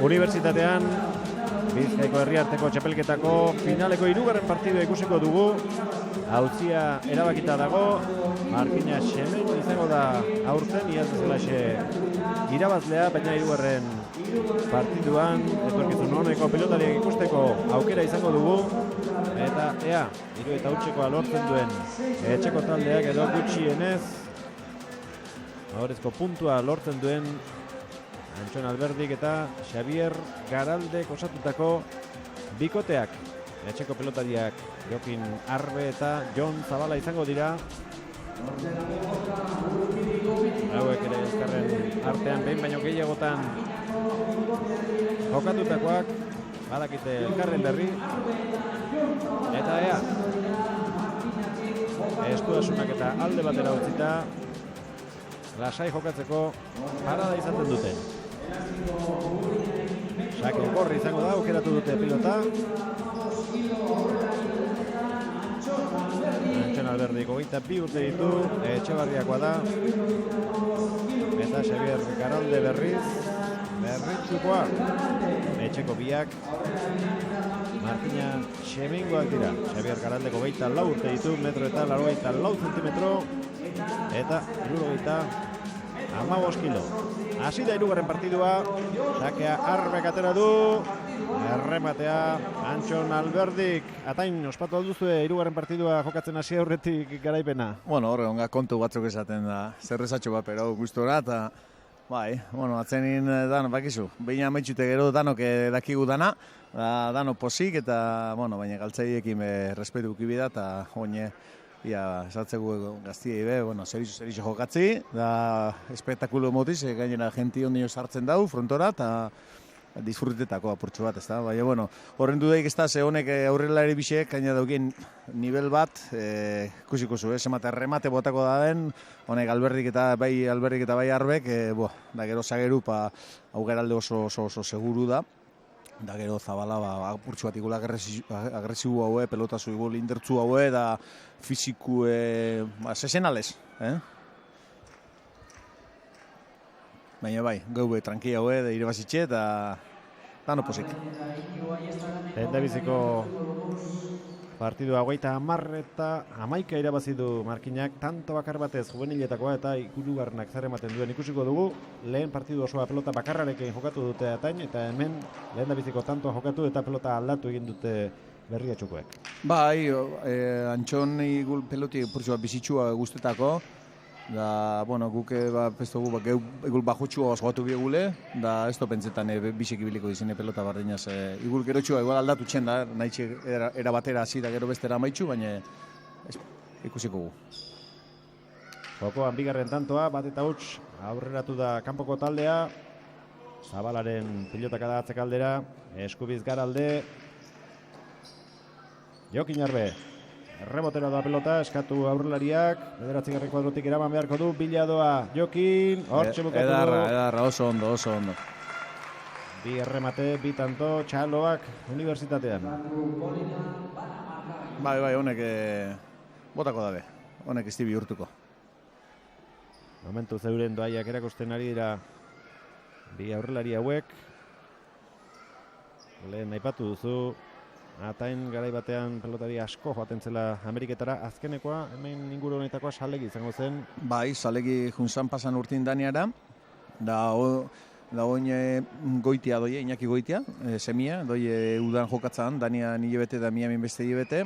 Unibertsitatean Bizkaiko Herriarteko txapelketako finaleko 3. partidua ikusiko dugu. Auzia erabakita dago, Markina Xemen izango da aurten, iaz bezalaxe irabazlea, baina 3. partiduan etorkizun honeko pelotariak ikusteko aukera izango dugu. Eta ea, 3-0 lortzen duen etxeko taldeak edo gutxienez ahorezko puntua lortzen duen Antxon Alberdik eta Xavier Garaldek osatutako bikoteak. Etxeko pelotariak Jokin Arbe eta Jon Zabala izango dira. Hauek ere elkarren artean behin baino gehiagotan jokatutakoak, badakite elkarren berri. Eta ea, estuasunak eta alde batera utzita lasai jokatzeko parada izaten duten. Sake gorri izango da, aukeratu dute pilota. Antxon Alberdik 22 urte ditu, Etxebarriakoa da. Eta Xavier Garalde berritxukoa. Etxeko biak Markina Xemingoak dira. Xavier Garaldeko 24 urte ditu, 1,84 zentimetro. Eta 75 kilo. Hasi da 3. partidua, sakea Arbek atera du, errematea Antxon Alberdik. Atain, ospatu alduzue 3. partidua jokatzen hasi aurretik garaipena? Bueno, horre onga kontu batzuk esaten da, zerrezatxo bat pero gustora, eta bai, bueno, atzenin dan, bakizu, behin amaitxute gero danok dakigu dana, dano posik, eta, bueno, baina galtzaiekin respetu ukibida, eta oine, ia, esatzegu gaztiei be, bueno, zerizo jokatzi, da espektakulo motiz, gainera jenti ondio sartzen dau, frontora, eta disfrutetako apurtxo bat, ez da? Baina, bueno, horren dudaik ez da, ze honek aurrela ere bisek, gaina daukien nivel bat, kusiko zu, emate remate botako da den, honek Alberdik eta bai Arbek, da gero zageru, augeralde oso seguru da. Da gero Zabala apurtxo bat igula agresibu haue, pelotazu igul indertzu haue, da fiziku sesenales. Baina bai, gaube tranquila haue, da irebazitxe eta dano posik. Eta biziko partidua 30 eta 11 irabazi du Markinak, tanto bakar batez juveniletakoa eta ikurugarnak zer ematen duen ikusiko dugu. Lehen partidu osoa pelota bakarrarekin jokatu dute Atain, eta hemen lehen da biziko tantoa jokatu eta pelota aldatu egin dute Berriatxukoek. Bai, Antxon igul peloti purtsu bat bizitxua guztetako. Da, bueno, guk pestogu egul bajutxua osgatu biegule, da ez to pentsetan bisek ibiliko dizine pelota bardinaz. Igul gerotxua igual aldatu txen da, nahi era batera hasi da gero bestera maitxu, baina ikusiko gu. Jokoan bigarren tantoa, bat eta huts, aurreratu da kanpoko taldea. Zabalaren pilotaka da atzekaldera, Eskubiz Garalde. Jokin Arbe. Rebotera da pelota, eskatu aurrelariak, 9. kuadrotik eraman beharko du, biladoa Jokin, hortxe bukatu du. Edarra, oso ondo. Bi erremate, bi tanto, txaloak unibertsitatean. Bai, honek botako dabe, honek ez dibi urtuko. Momentu zeuren doaiak erakusten ari dira bi aurrelari hauek. Lehen aipatu duzu, Atain garai batean pelotari asko joaten zela Ameriketara, azkenekoa hemen inguru honetakoa Salegi izango zen. Bai, Salegi junzan pasan urtin Daniara, da oin Goitia doie, Iñaki Goitia, semia, doie udan jokatzan, Dania nile bete da miamin beste bete.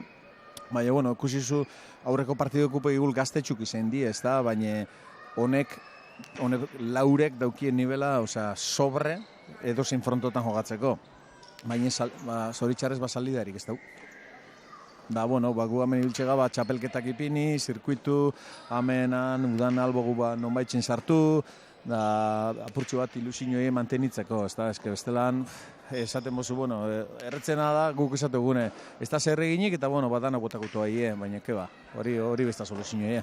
Baina, bueno, kusizu aurreko partiduko igul gaztetxuk izan di, ez da, baina honek laurek daukien nivela, osea, sobre edozein frontotan jokatzeko. Baina zoritxarrez salidarik ez dau. Da, bueno, gu hemen ibiltxega txapelketak ipini, zirkuitu, hemenan udan albogu nonbaitzen sartu, da apurtxo bat ilusioei mantenitzeko, ez da, eske bestelan, esaten bozu, bueno, erretzena da guk esatu gune, ez da zer eginik eta, bueno, bat danak botakutu ahi, baina keba, hori besta soluzioei.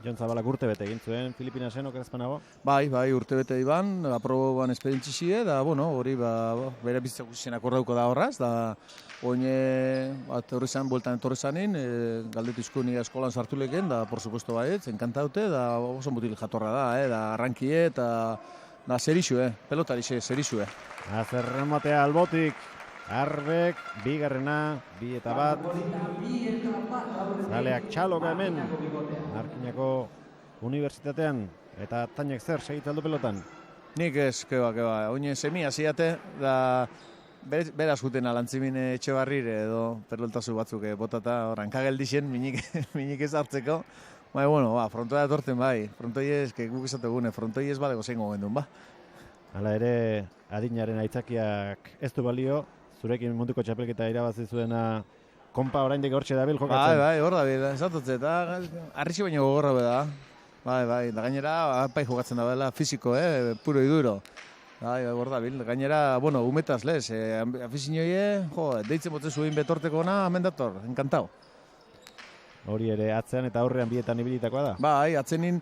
Jon Zabalak urtebete egin zuen Filipinasen okerazpanago? Bai, urtebete iban, aproban esperientzizie, da, bueno, hori bere bizitzak guztien akordauko da horraz, da, oine, bueltan etorri zanin, galdetizko nire eskolan sartu leken, da, por supuesto baiet, enkantaute, da, oso mutil jatorra da, da, arrankie, eta Da, zerixue, pelotari zerixue. Azerrematea albotik, Arbek, bigarrena, 2-1. Zaleak txaloka hemen, Markinako Unibertsitatean, eta Tainek zer segitzaldu pelotan? Nik ez, keba, oine semia ziate, da beraz juten alantzimin Etxebarrire edo perloltazu batzuk botata, rankageldixen, minik ez hartzeko. Bai, bueno, frontoia etorten bai, frontoi ez, guk esategune, frontoi ez balego zein gogendun, ba. Hala ere, adinaren aitzakiak ez du balio, zurekin munduko txapelketa irabazi zuena konpa oraindik hortxe dabil jokatzen. Bai, hor dabil, esatotze, eta arrisi baino gogorra beda. Bai, da gainera, apai jokatzen da bela, fiziko, puro iduro. Bai, hor dabil, gainera, bueno, umetaz lez, afizinioie, deitzen botzen zuen betorteko ona, hemen dator, enkantau. Hori ere, atzean eta aurrean bietan ibilitakoa da? Bai, atzenin,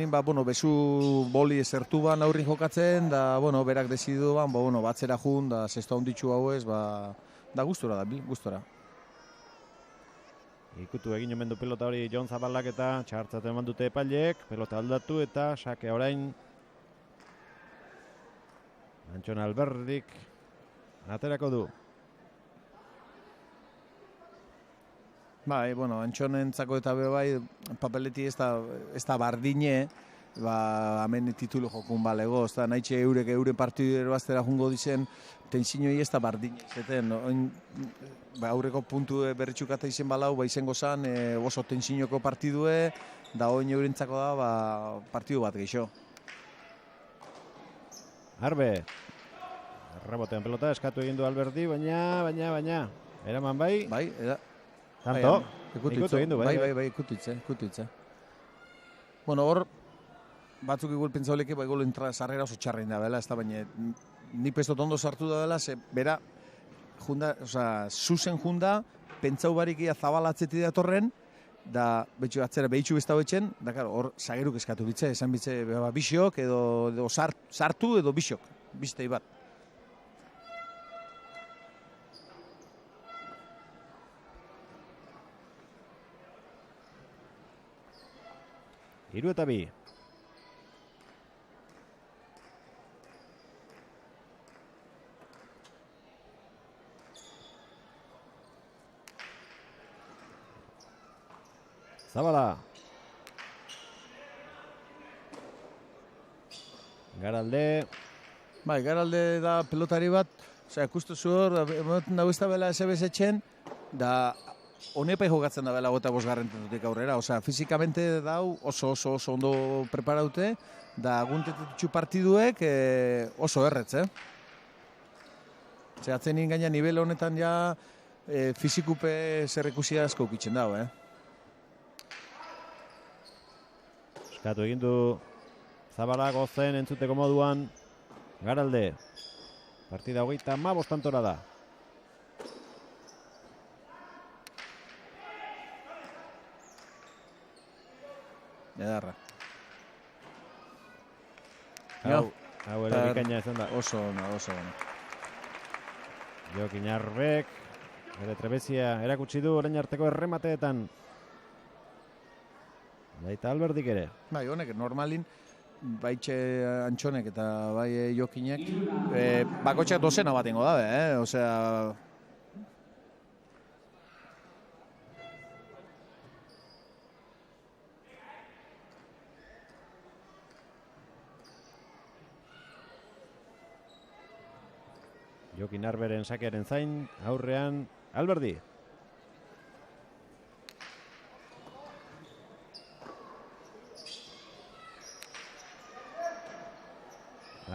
bueno, bezu boli ezertu ban aurrin jokatzen, da, bueno, berak desidu ban, bueno, batzera jun, da, zesto handitxu hau ez, da gustora da, gustora. Ikutu egin omen du pelota hori Jon Zabalak eta txartzaten eman dute epaileek, pelota aldatu eta sake orain Antxon Alberdik aterako du. Bai, bueno, Antxonentzako eta bai, papeleti ez da bardine, hemen titulu jokun balego, ez da nahitxe euren partidu eroaztera jungo dizen, tensinoi ez da bardine. Zeten, aurreko puntu berritxukata izen balau, izango zan, oso tensinoko partidue, da oin eurentzako da, partidu bat geixo. Arbe, rebotean pelota, eskatu egin du Alberdi, baina, eraman bai? Bai, Tanto, ikutu egin du, bai? Bai, ikutitze. Bueno, hor, batzuk igual pentsauleke, bai golo entrada sarrera oso txarrein da, bela, ez da, baina nik pestot ondo sartu da dela, ze bera, zuzen junda, pentsau barikia zabalatzeti datorren, da, betxu atzera behitxu bezta betxen, da, karo, hor, zageruk eskatu bitze, esan bitze, bisok, edo sartu, edo bisok, biztei bat. Hiru eta bi. Zabala. Garalde. Bai, Garalde da pelotari bat, ikustu zu hor, emoten dago ez da bela SBS etxen, da honepai jokatzen da bela gota bosgarren tetutik aurrera, fizikamente dau oso ondo preparaute, da guntetutxu partiduek oso erretz, Atzenin gaina nivel honetan ja fizikupe zerrekusia asko ukitzen dago, Eskatu egin du Zabala gozen entzuteko moduan Garalde. Partida 35 tantora da. Edarra. Hau ere bikaina izan da. Oso ona. Jokin Arbek, ere trebezia erakutsi du orain arteko erremateetan. Baita Alberdik ere. Bai, honek normalin, baitxe Antxonek eta bai Jokinek, bakotxak dozena bat ingo dabe, Jokin Arberen sakearen zain, aurrean Alberdi.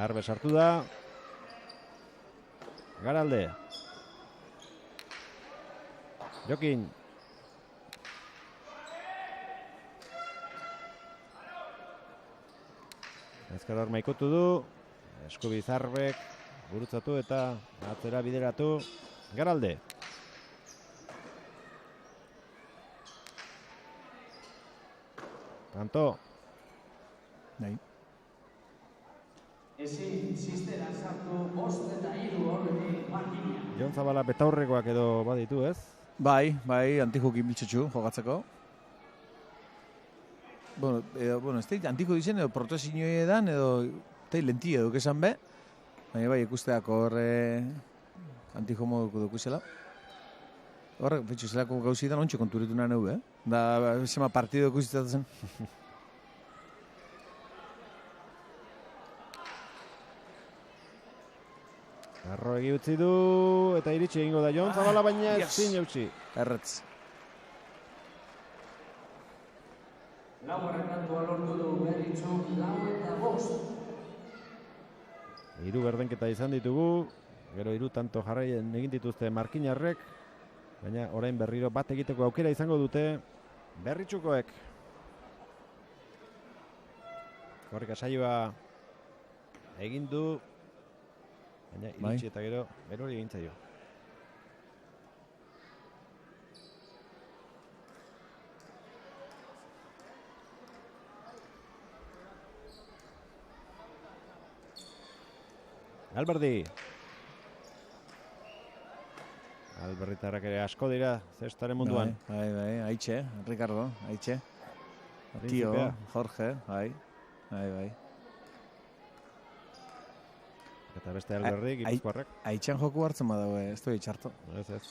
Arbe sartu da. Garalde. Jokin. Ezker horma ikutu du. Eskubiz Arbek. Gurutzatu eta atzera bideratu. Garalde. Tanto. Nahi. Jon Zabala betaurrekoak edo baditu, ez? Bai, antijokin biltxutxu jogatzeko. bueno, ez da, antiko dizen, edo protesinoi edan, edo, eta lenti edo kesan be, baina bai, ikusteak horre antiko moduko dukuzela. Horrek, betxo, zelako gauzidan ontsa konturitu nahi nahu, Da, zema partido ikusitzen. Arroegi utzi du, eta iritsi egingo da Jon Zabala, baina ezin eutsi. Erretz. Hiru berdenketa izan ditugu, gero 3 tanto jarraien egin dituzte markinarrek, baina orain berriro bat egiteko aukera izango dute Berritxukoek. Korrika saioa egin du, baina iritsi eta gero hori egin zaio. Alberdi. Alberritarrak ere asko dira zestaren munduan. Bai, Aitxe, Ricardo, Aitxe. Tio, Jorge, bai. Eta beste Alberdi, Gipuzkoarrak. Aitxan joku hartzen badago, ez du itxarto. Ez.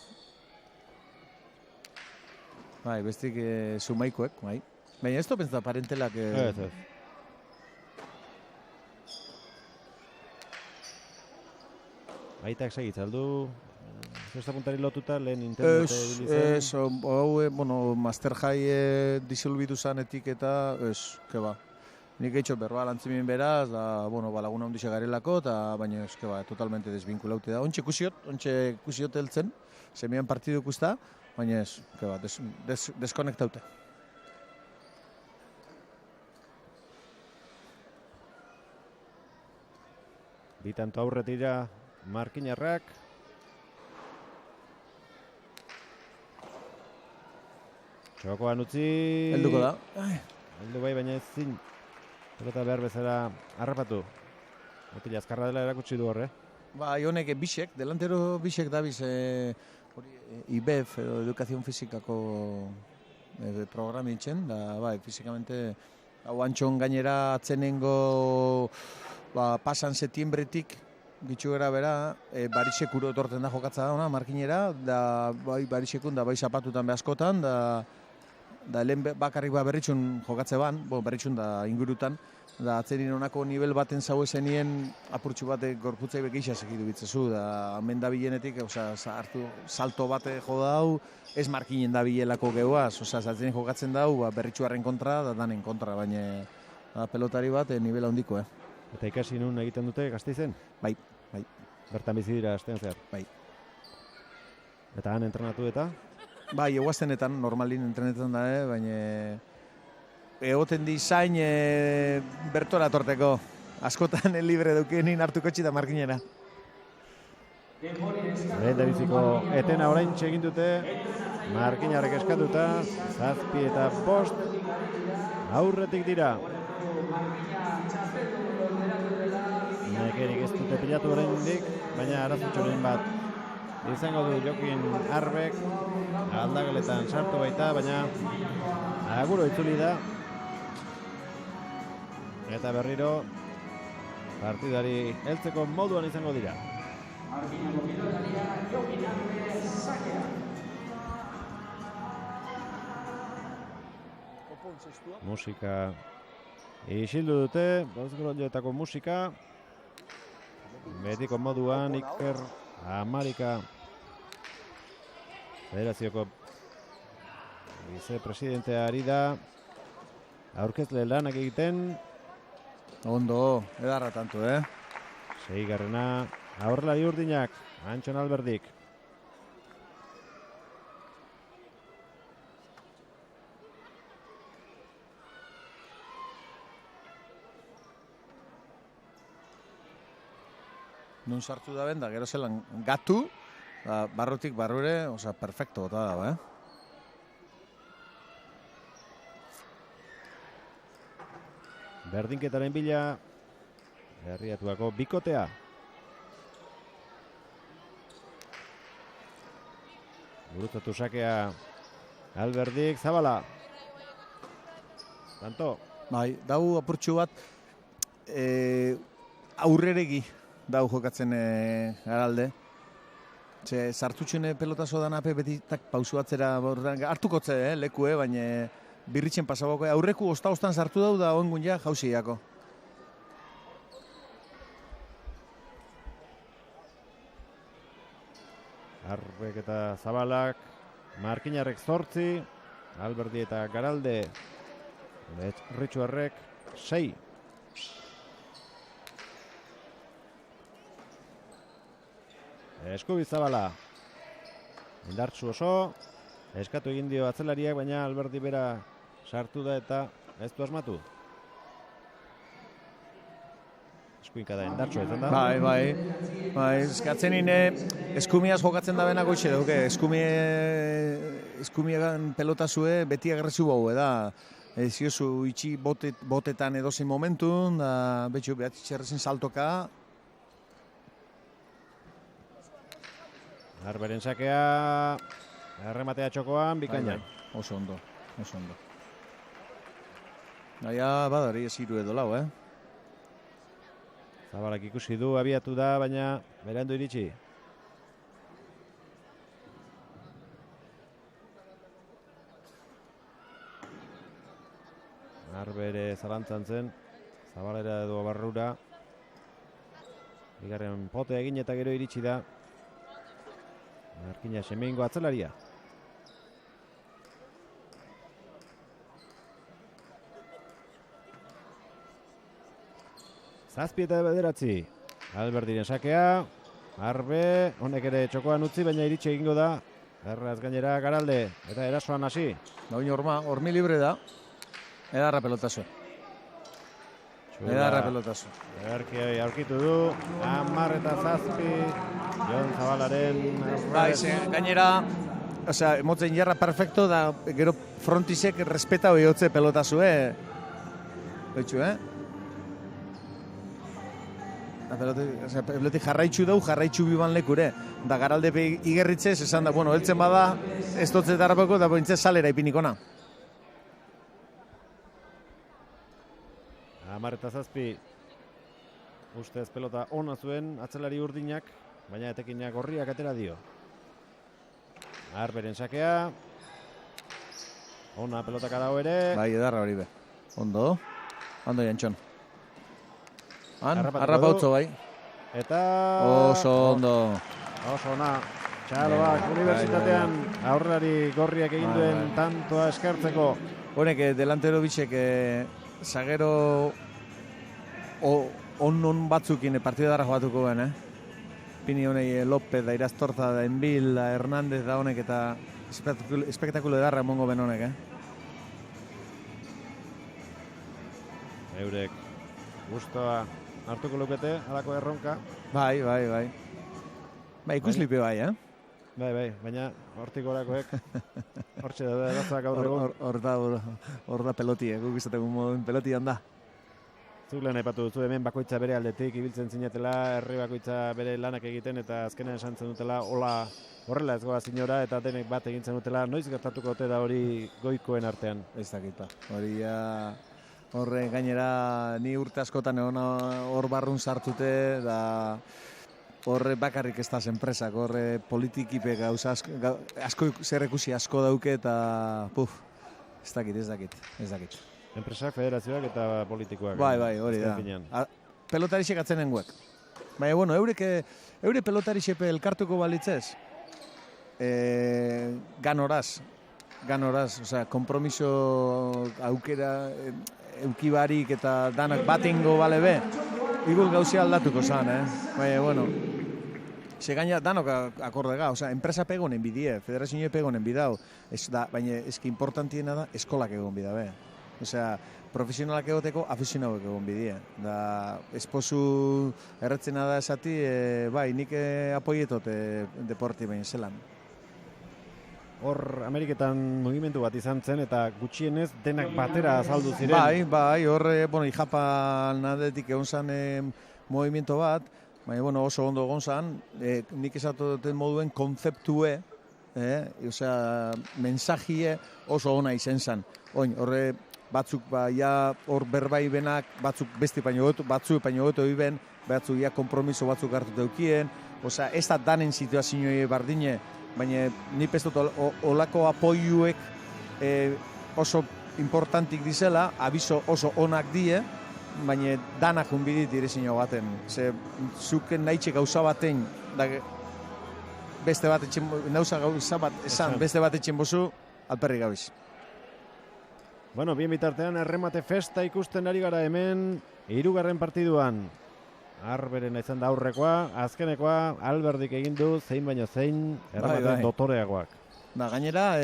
Bai, bestik sumaikoek, bai. Baina ez du pentsa parentelak... Ez. Aitak segitzaldu, zesta puntari lotuta lehen Nintendo Ez, bueno, Master High disolbitu zanetik eta ez, keba. Nik eitxo berba lantzimin beraz, da, bueno, balaguna ondixe garelako, eta baina ez, keba, totalmente desvinkulaute da. Ontxe kusiot heltzen, semian partidu ikusta, baina ez, keba, deskonektaute. Bitanto aurretira markinarrak. Txokoan utzi. Helduko da. Heldu bai, baina ezin. Pelota behar bezala harrapatu. Otila azkarra dela erakutsi du horre. Ba, honek bisek, delantero bisek dabiz IBEF edo Educación Fisikako programitzen, da, bai, fizikamente hau antxon gainera atzenengo pasan setiembretik gitxu gara bera, Barisekuro etorten da jokatza da ona, markinera, da bai Barisekun, da bai zapatutan behaskotan, da lehen bakarrik berritxun jokatze ban, berritxun da ingurutan, da atzenin honako nivel baten zau esenien apurtxu bate gorputzai bekeixa segidu bitzezu, da hemen da bilenetik, hartu salto bate jo dau, ez markinen da bilelako gehuaz, atzenin jokatzen dau, berritxuaren kontra, da danen kontra, baina pelotari bat nivel handiko, Eta ikasi nun egiten dute Gasteizen? Bai. Bertan bizi dira astean zehar? Bai. Eta han entrenatu eta? Bai, eguaztenetan, normalin entrenetan da, baina egoten dizain bertora torteko. Askotan libre deukenin hartuko txita markinera. Lehen da biziko etena orain txegin dute, markinarek eskatuta, 7 eta 5 aurretik dira. Nekerik ez dute pilatu oraindik, baina arazutxoren bat izango du Jokin Arbek, aldageletan sartu baita, baina aguro itzuli da. Eta berriro partidari heltzeko moduan izango dira. Musika isildu dute, bozgolioetako musika. Betiko moduan Iker Amarika Federazioko vicepresidentea ari da aurkezle lanak egiten. Ondo, edarra tanto, 6. aurrelari urdinak, Antxon Alberdik. Nun sartu da benda, gero zelan gatu, barrutik barrure, perfecto bota dago, Berdinketaren bila, herriatuako bikotea. Gurutzatu sakea Alberdik, Zabala. Tanto. Bai, dau apurtxu bat aurreregi dau jokatzen Garalde. Sartutxune pelotazo dan ape beti pausu batzera hartukotze lekue, baina birritzen pasaboko. Aurreku osta-ostan sartu dau da oengun ja jauziako. Arbek eta Zabalak, Markinarrek 8, Alberdi eta Garalde, Ritxuarrek 6. Eskubi Zabala, indartsu oso, eskatu egin dio atzelariak, baina Alberdi bera sartu da eta ez du asmatu. Eskuinka da indartsua izan da. Bai, eskatzen ine eskumiaz jokatzen da bena goixe dauke, eskumiegan pelotazue beti agresibo hau da. Ziozu itxi botetan edozein momentun, da betxu behatitxerrezen saltoka. Arberen sakea, errematea txokoan, bikaina. Oso ondo. Naia badari ez hiru edo lau, Zabalak ikusi du, abiatu da, baina berandu iritsi. Arbere zalantzan zen, Zabalera edo barrura. Bigarren pote egin eta gero iritsi da. Markina Xemeingo atzelaria. Zazpi eta bederatzi. Alberdiren sakea. Arbe, honek ere txokoan utzi, baina iritsi egingo da. Erraz gainera Garalde, eta erasoan hasi. Baina hormi libre da. Edarra pelotazo. Ederki aurkitu du. 10 eta 7. Jon Zabalaren. Bai, gainera, motzen jarra perfecto da, gero frontisek respeta horiotze pelotazu, Betxu, Pelotik jarraitzu biban lekure. Da Garalde igerritzez, esan da, heltzen bada, ez dotzetarapako, da bointzez salera ipinikona. 10 eta 7. Ustez pelota ona zuen, atzelari urdinak, baina etekinak gorriak atera dio. Arberen sakea. Ona pelotaka dago ere. Bai, edarra hori be. Ondo jantxon. Harrapautzo bai. Eta... Oso ondo. Oso ona. Txaloak unibertsitatean aurrelari gorriak egin duen tantoa eskertzeko. Honek, delantero bitxek, zagero on batzukin partida darra jogatuko ben, Pini honei López, da Iraztorza, da Enbil, da Hernández, da honek eta espektakulo edarra emongo ben honek, Eurek gustoa hartuko lukete, halako erronka. Bai. Bai, ikuslipe bai, Bai, baina hortik gorakoek hortxe da erazak gaur egun. Hor da peloti, guk izaten moduen peloti handa. Zuk lehen aipatu duzu hemen bakoitza bere aldetik ibiltzen zinetela, herri bakoitza bere lanak egiten eta azkenean esan zen dutela horrela ez goa zinora eta denek bat egintzen dutela. Noiz gertatuko ote da hori goikoen artean? Ez dakita. Hori horre gainera ni urte askotan egon hor barrun sartute da horre bakarrik ez da enpresak, horre politikipek gauza asko zer ikusi asko dauke eta ez dakit. Enpresak, federazioak eta politikoak. Bai, hori da. Pelotarixek atzen nenguek. Baina, eure pelotarixepe elkartuko balitzez, ganoraz, kompromiso aukera eukibarik eta danak batingo bale be, igul gauzia aldatuko zan, Baina, se gaina danok akordega, enpresa pegonen bidie, federazioa pegonen bidau, baina eski importantiena da eskolak egon bida be. Profesionalak egoteko afizionauek egon bidie. Da, esposu erretzena da esati, bai, nik apoietot deporti behin zelan. Hor Ameriketan mugimendu bat izan zen eta gutxienez denak batera azaldu ziren. Bai, hor, Ijapan aldetik egon zan movimiento bat, baina, oso ondo egon zan, nik esatu duten moduen konzeptue, mensajie oso ona izen zan. Horre, batzuk ja hor berbaibenak, batzuk beste baino gotu, batzuk baino gotu iben, batzuk ja kompromiso batzuk hartu daukien, osea, ez da danen situazioa bardine, baina ni pestot olako apoiuek oso importantik dizela, abiso oso onak die, baina danak unbidit direzino baten. Ze, zuken nahitxe gauza baten, da, beste bat etxen, gauza bat esan, beste bat etxen bozu, alperri gabiz. Bueno, bien bitartean, erremate festa ikusten ari gara hemen, 3. partiduan. Arberen izan da aurrekoa, azkenekoa, Alberdik egin du, zein baino zein, erremate dotoreagoak. Da, gainera,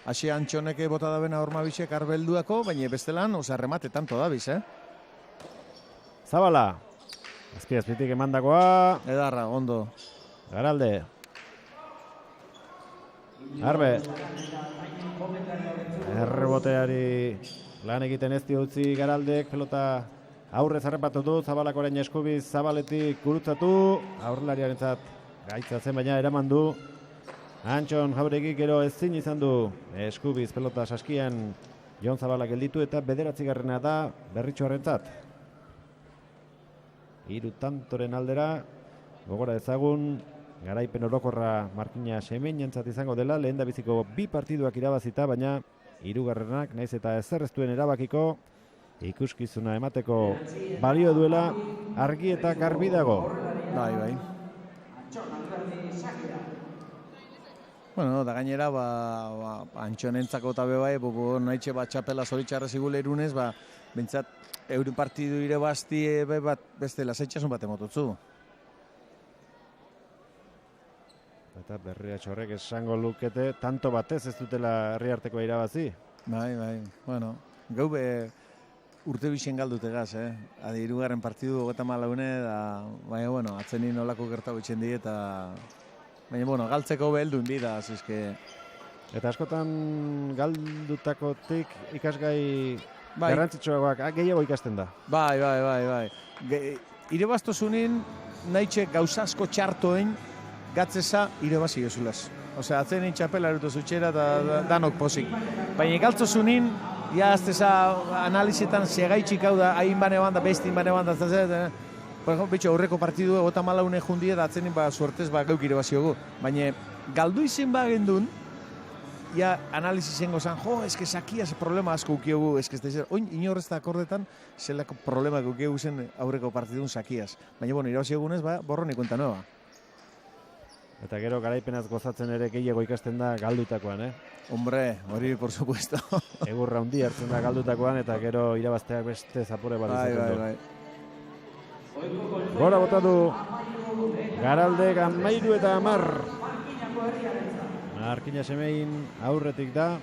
hasi Antxoneke bota da bena Ormabixek arbelduako, baina bestelan, erremate tanto dabiz, Zabala, azpitik emandakoa. Edarra, ondo. Garalde. Arbe. Erreboteari lan egiten ez utzi Garaldek, pelota aurrez harrapatu du, Zabalak orain eskubiz Zabaletik gurutzatu, aurrelariarentzat gaitza zen baina eraman du. Antxon Jauregik gero ezin izan du eskubiz pelota saskian Jon Zabalak gelditu eta 9. da Berritxoarrentzat. 3 tantoren aldera, gogora ezagun, garaipen orokorra Markina Semenentzat izango dela, lehen da biziko 2 partiduak irabazita, baina 3. naiz eta ezer ez duen erabakiko, ikuskizuna emateko balio duela argi eta garbi dago. Bai. Bueno, da gainera, Antxonentzako eta bebai, nahitxe bat txapela zoritxarra zigule irunez, bentsat, euren partidu irebazti bat beste lasaitxasun bat emotutzu. Eta Berriatxorrek esango lukete, tanto batez ez dutela Herriartekoa irabazi. Bai, bueno, gau urte bixen galdutegaz, Adi 3. partidu 34 da, baina, bueno, atzenin olako gertago itxen di eta... Baina, bueno, galtzeko behelduen bida, azizke... Eta askotan galdutakotik ikasgai garrantzitsuagoak gehiago ikasten da. Bai. Irebaztozunin nahitxe gauza asko txartoen gatzeza irebazi jozulaz. Osea, atzenin txapela erutu zutxera eta danok pozik. Baina galtzozunin, ja azteza analizetan segaitxik hau da, hain bane banda, bestin bane banda, por ejemplo, bitxo, aurreko partidu 34 jundie da atzenin suertez gauk irebaziogu. Baina galdu izen gendun, ja analizi zengo zan, eske sakiaz problema asko ukiogu, eske ez da, oin inorrezta akordetan, zelako problema ukiogu zen aurreko partidun sakiaz. Baina, bueno, irabaziogunez, borroni kuenta nueva. Eta gero garaipenaz gozatzen ere gehiago ikasten da galdutakoan, Hombre, hori por supuesto. Egurra hundi hartzen da galdutakoan eta gero irabazteak beste zapore bat izaten du. Bai. Gora bota du Garalde 13 eta 10. Markina Semein aurretik da.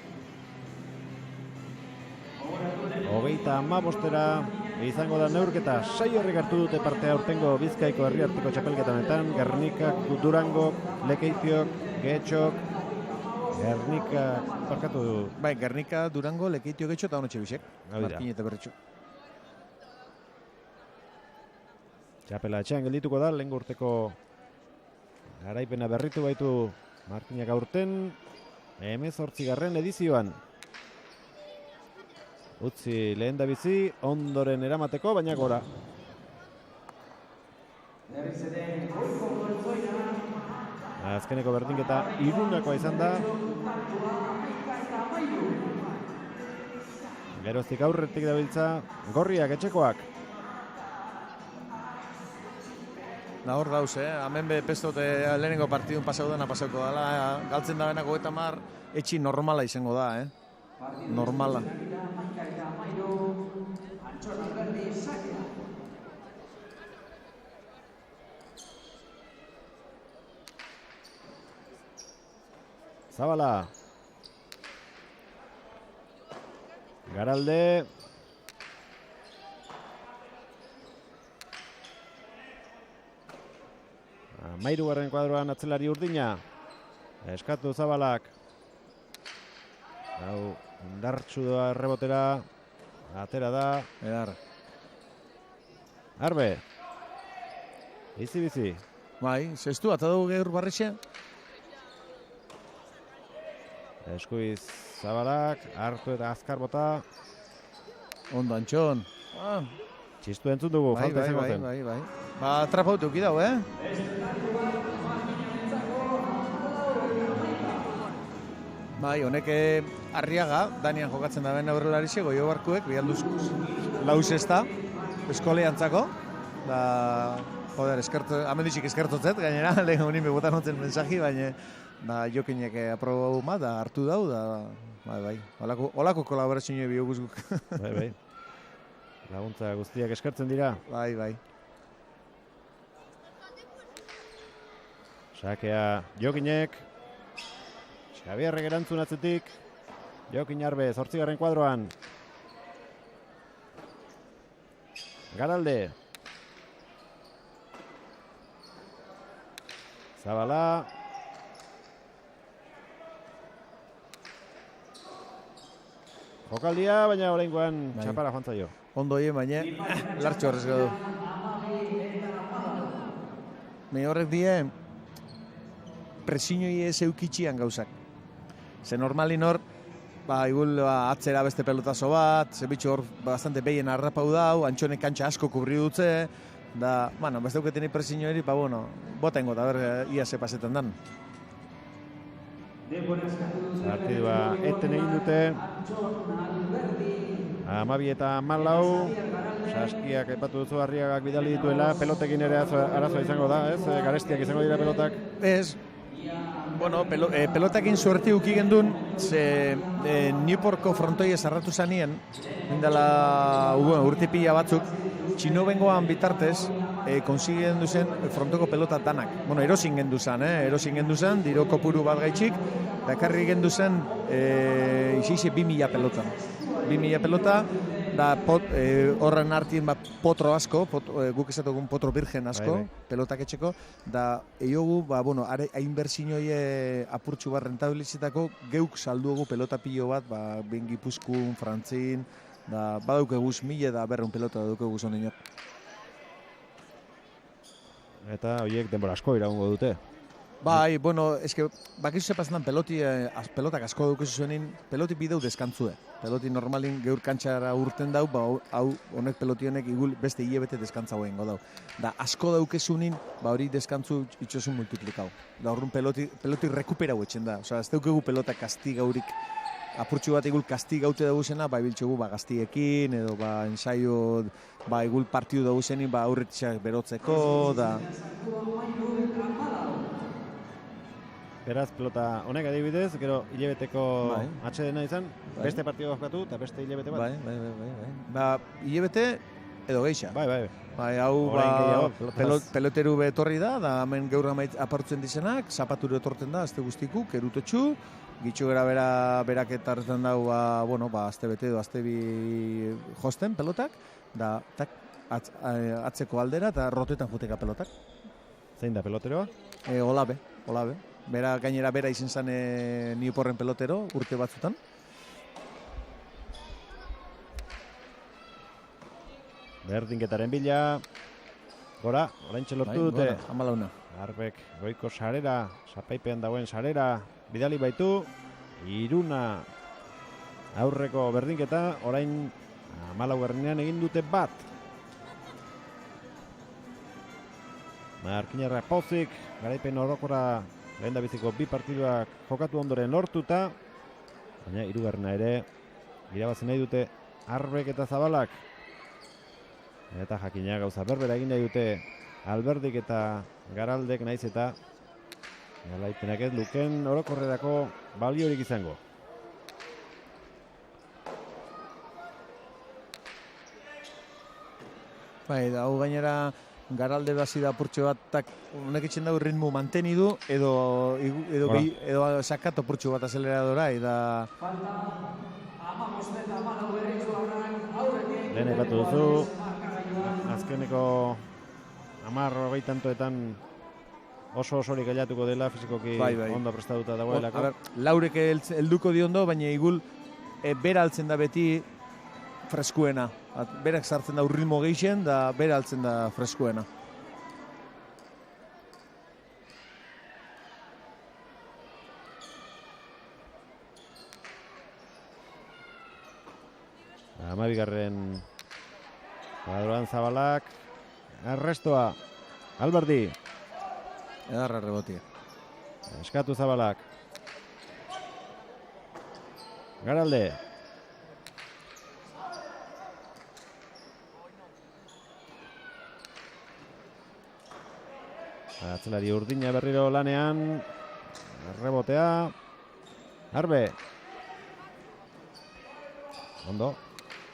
35 izango da neurketa. 6 horrek hartu dute parte aurtengo Bizkaiko Herriarteko txapelketanetan. Gernikak, Durangok, Lekeitiok, Getxok, Gernika, parkatu du. Bai, Gernika, Durango, Lekeitiok, Getxok eta Onotxe Bisek. Markin eta Berretxo. Txapela etxean geldituko da, lehen urteko garaipena berritu baitu Markinak aurten 18. edizioan. Utzi lehen da bizi, ondoren eramateko, baina gora. Azkeneko berdinketa Irunakoa izan da. Geroztik aurretik dabiltza, gorriak etxekoak. Da hor dauz, hemen pestote lehenengo partidun pasau dena pasauko dela, galtzen da benako eta etxi normala izango da, normala. Zabala. Garalde. Amairugarren kuadroan atzelari Urdina. Eskatu Zabalak. Hau, indartsu doa errebotera. Atera da. Edar. Arbe. Bizi. Bai, zestu, ata dugu gehur barrixe. Eskuiz Zabalak, hartu eta azkar bota. Ondo, Antxon. Txistu entzun dugu, falta izango zen. Bai. Ba, trapautu uki dago, Bai, honek Arriaga, Danian jokatzen da ben aurrelari goio barkuek, bialduz lauz ez da, eskoleantzako. Da, joder, amendixik eskertotzet, gainera, lehen honin begotan hotzen mensaji, baina da jokinek aprobau ma, da hartu dau, da, bai, holako kolaborazioa bioguz guk. Bai. Laguntza guztiak eskertzen dira. Bai. Sakea Jokinek. Xabierrek erantzun atzetik. Jokin Arbe, 8. kuadroan. Garalde. Zabala. Jokaldia, baina oraingoan txapara joan zaio. Ondo baina lartxo horrezko du. Me horrek die presiñoi ez eukitxian gauzak. Ze normalin hor, igul atzera beste pelotazo bat, ze bitxo hor bastante behien arrapau dau, Antxonek kantxa asko kubri dutze, da, beste euketeni presiñoi, bota ingo, da ber, ia ze pasetan dan. Partidua eten egin dute. 12 eta 14. Saskiak aipatu duzu Arriagak bidali dituela, pelotekin ere arazoa izango da, ez? Garestiak izango dira pelotak. Ez. Pelotakin suerti uki gendun, ze Newportko frontoia zarratu zanien, indala urte pila batzuk, txino bengoan bitartez, konsigen duzen frontoko pelota danak. Erosin gendu zen, diro kopuru bat gaitxik, dakarri gendu zen, izize 2000 pelota. 2000 pelota, da horren artien potro asko, guk esatugun potro virgen asko, pelotak etxeko, da eiogu, hain berzinoi apurtxu bat rentabilizitako, geuk saldugu pelota pilo bat, ben Gipuzkoan, Frantzin, da badaukeguz 1000 da 100 pelota daukeguz ondinok. Eta horiek denbora asko iraungo dute. Bai, eske, bakizu zepazetan pelotak asko dukezu zuenin, peloti bideu deskantzue. Peloti normalin geur kantxara urten dau, hau honek pelotionek igul beste hilebete deskantza hoen dau. Da asko daukezunin, hori deskantzu itxosun multiplikau. Da horren peloti rekuperau etxen da. Osa, ez daukegu pelota kastigaurik, apurtxu bat igul kastigaute dugu zena, biltxugu gaztiekin, edo ensaio, igul partiu dugu zenin, aurretxak berotzeko, da... Beraz, pelota honek adibidez, gero hilebeteko atxedena izan, beste partidu jokatu eta beste hilebete bat. Bai. Hilebete edo geixa. Bai. Hau, peloteru betorri da hemen gaur apartzen dizenak, zapature etorten da, azte guztiku, kerutotxu, gitxo gara berak etarretan dau, azte bete edo azte bi josten pelotak, da, atzeko aldera eta rotetan juteka pelotak. Zein da peloteroa? Olabe. Gainera bera izan zen Newporten pelotero urte batzutan. Berdinketaren bila. Gora, oraintxe lortu dute. Amalauna. Arbek goiko sarera, sapaipean dagoen sarera, bidali baitu. Iruna aurreko berdinketa, orain 14. egin dute bat. Markinarra Pozik, garaipen orokora lehen da biziko 2 partiduak jokatu ondoren lortuta. Baina 3. ere irabazi nahi dute Arbek eta Zabalak. Eta jakina gauza berbera egin nahi dute Alberdik eta Garaldek naiz eta galaipenak ez luken orokorrerako baliorik izango. Da, hau gainera Garalde basi da apurtxo bat, honek etxen dago ritmo mantenidu, edo sakat apurtxo bat azeleradora, eta... Lehen epatu duzu, azkeneko 10-20 tantoetan oso osorik gailatuko dela, fizikoki ondo prestatuta dagoelako. Laurek helduko diondo, baina igul bera altzen da beti freskuena. Berak sartzen da ritmo gehien, da bera altzen da freskuena. bigarren kuadroan Zabalak. Arrestoa. Alberdi. Edarra rebotia. Eskatu Zabalak. Garalde. Atzelari Urdina berriro lanean. Rebotea. Arbe. Ondo.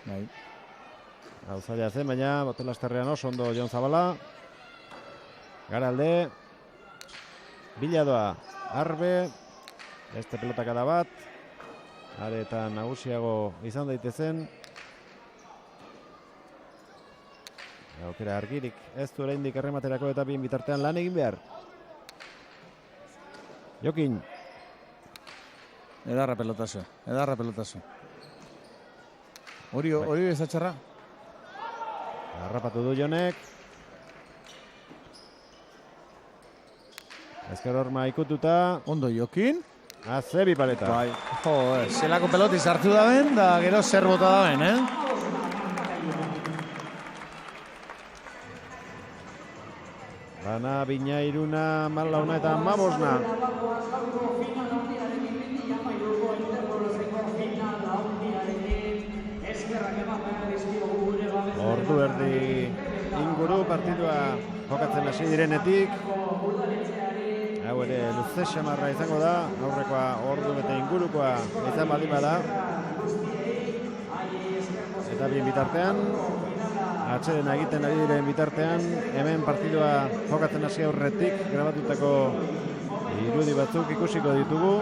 Bai. Hau zaila zen, baina botelasterrean oso ondo Jon Zabala. Garalde. Biladoa. Arbe. Beste pelotakada bat. Eta nagusiago izan daitezen. Aukera argirik ez du oraindik errematerako eta bien bitartean lan egin behar. Jokin. Edarra pelotazo. Hori ez atxarra? Harrapatu du Jonek. Ezker horma ikututa. Ondo Jokin. Azebi paleta. Bai. Zelako peloti sartu da ben, da gero zer bota da ben, Bana, Bina, Iruna, Malauna eta Mabosna. Ordu erdi inguru partidua jokatzen hasi direnetik. Hau ere luze xamarra izango da, aurrekoa ordu eta ingurukoa izan baldin bada. Eta bien bitartean, atxeden egiten ari diren bitartean, hemen partidua jokatzen hasi aurretik grabatutako irudi batzuk ikusiko ditugu.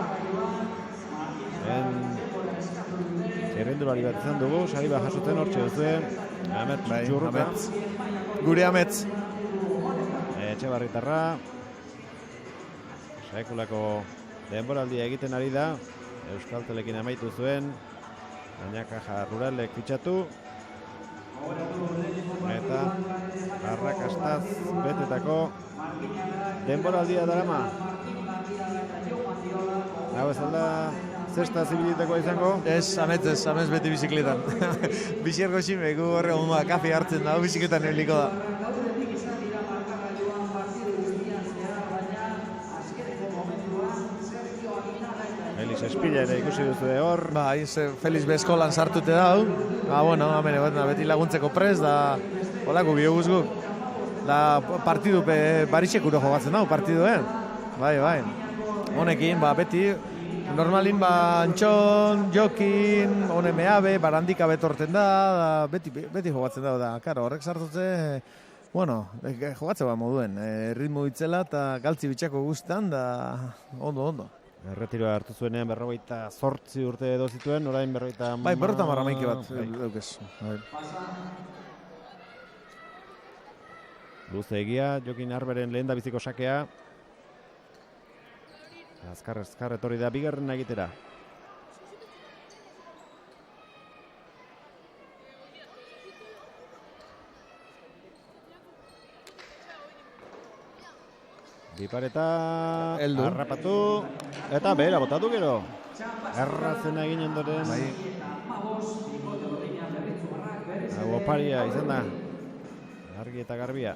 Zerrendulari bat izan dugu, sari bat jasuten hortxe duzue. Amets Txurruka. Gure Amets. Etxebarritarra. Sekulako denboraldia egiten ari da. Euskaltelekin amaitu zuen. Baina Kaja Ruralek fitxatu. Eta arrakastaz betetako denboraldia darama. Hau ez alda zesta zibilitakoa izango? Ez, Amets beti bizikletan. Biziergo xime, gu horre honba kafe hartzen da, bizikletan ebiliko da. Feliz Espila ere ikusi duzu hor. Bai, Feliz Beskolan sartute dau. Bueno, beti laguntzeko prest, da holako bioguzguk. Da partidu barixekuro jogatzen dau, partidu, Bai. Honekin, beti normalin Antxon, Jokin, hone Meabe, Barandika betorten da, beti jogatzen da, karo, horrek sartutze, jogatzen moduen, ritmo itzela eta galtzi bitxako guztan, da ondo. Erretiroa hartu zuenean 48 urte edo zituen, orain 40... Bai, 40 bat, daukez. Luze egia, Jokin Arberen lehen da biziko sakea. Azkar etorri da bigarren egitera. Bipareta harrapatu eta behera botatu gero. Errazen egin ondoren. Oparia izan da. Argi eta garbia.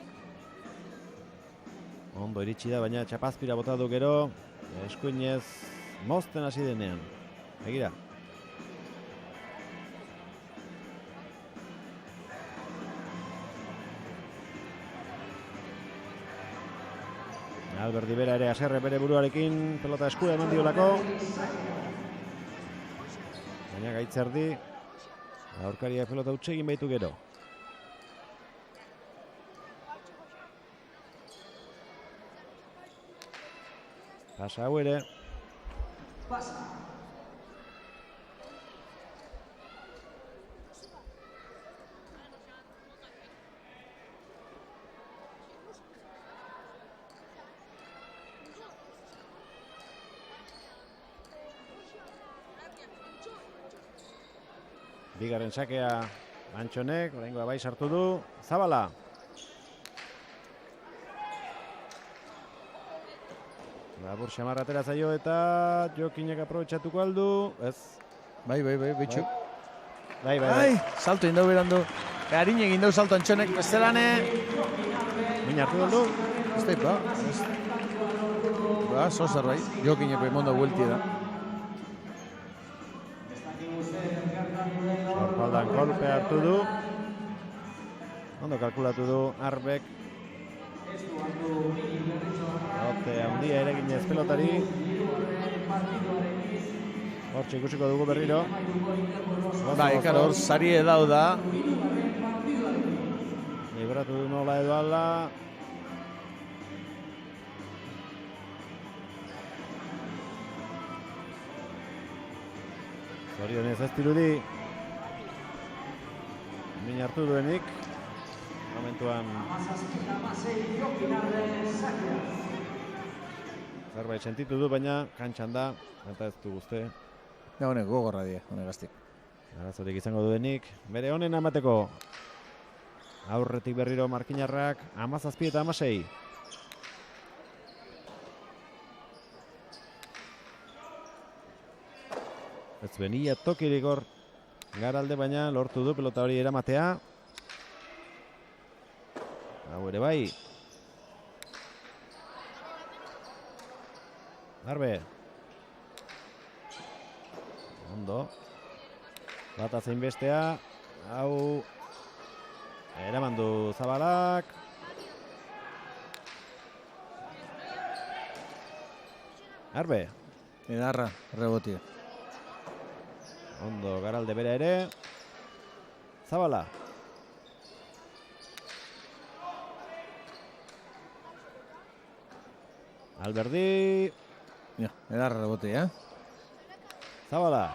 Ondo iritsi da, baina txapazpira botatu gero. Eskuinez mozten hasi denean. Begira. Alberdi bera ere aserre bere buruarekin pelota eskura eman diolako. Baina gaitzerdi aurkaria pelota utxegin baitu gero. Pasa hau ere. Bigarren sakea Antxonek, oraingoa bai sartu du. Zabala. Labur xamar atera zaio eta Jokinek aprobetxatuko aldu. Ez. Bai, bitxu. Bai. Salto indau berandu. Harin egin dau salto Antxonek, bestelane. Min hartu du. Ez da, ba, zo zerbait. Jokineko emondo buelti da. Sorpaldan kolpe hartu du. Ondo kalkulatu du Arbek. Ote handia ere ginez pelotari. Hortxe ikusiko dugu berriro. Bai, karo, hor sari edau da. Libratu du nola edo ala. Zorionez ez dirudi. Min hartu duenik. Momentuan zerbait sentitu du, baina kantxan da, eta ez du guzti. Ja, honek gogorra die, honek gaztik. Arazorik izango duenik, bere honen amateko. Aurretik berriro Markinarrak, 17 eta 16. Ez benia tokirik hor Garalde, baina lortu du pelota hori eramatea. Hau ere bai. Arbe. Ondo. Bata zein bestea. Hau. Eraman du Zabalak. Arbe. Edarra, rebotia. Ondo, Garalde bera ere. Zabala. Alberdi. Ja, edarra rebotia, Zabala.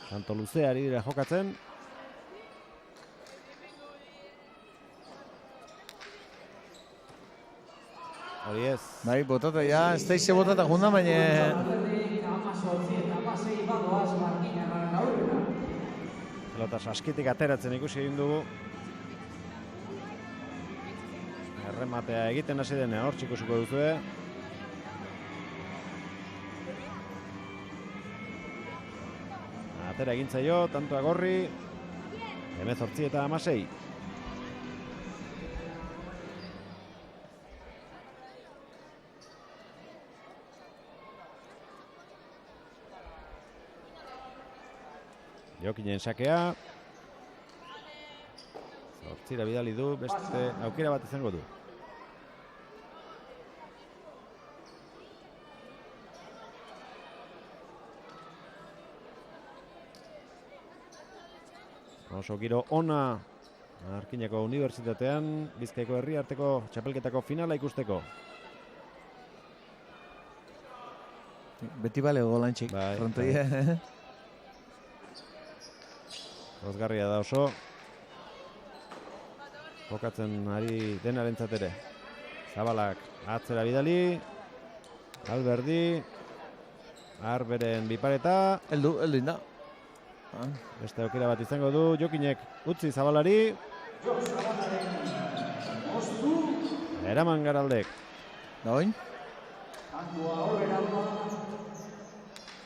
Santo Luzeari dira jokatzen. Hori ez. Bai, botata ja, ez da ize botata junda, baina... Pelota saskitik ateratzen ikusi egin dugu. Errematea egiten hasi dene hor ikusiko duzue. Atera egin zaio, tantoa gorri. 18 eta 16. Jokinen sakea. Zortzira bidali du, beste aukera bat izango du. Oso giro ona Arkinako Unibertsitatean, Bizkaiko Herriarteko txapelketako finala ikusteko. Beti bale golantxik, frontoia. Rozgarria da oso. Jokatzen ari denarentzat ere. Zabalak atzera bidali. Alberdi. Arberen bipareta. Eldu inda. Beste aukera bat izango du. Jokinek utzi Zabalari. Eraman Garaldek. Da oin?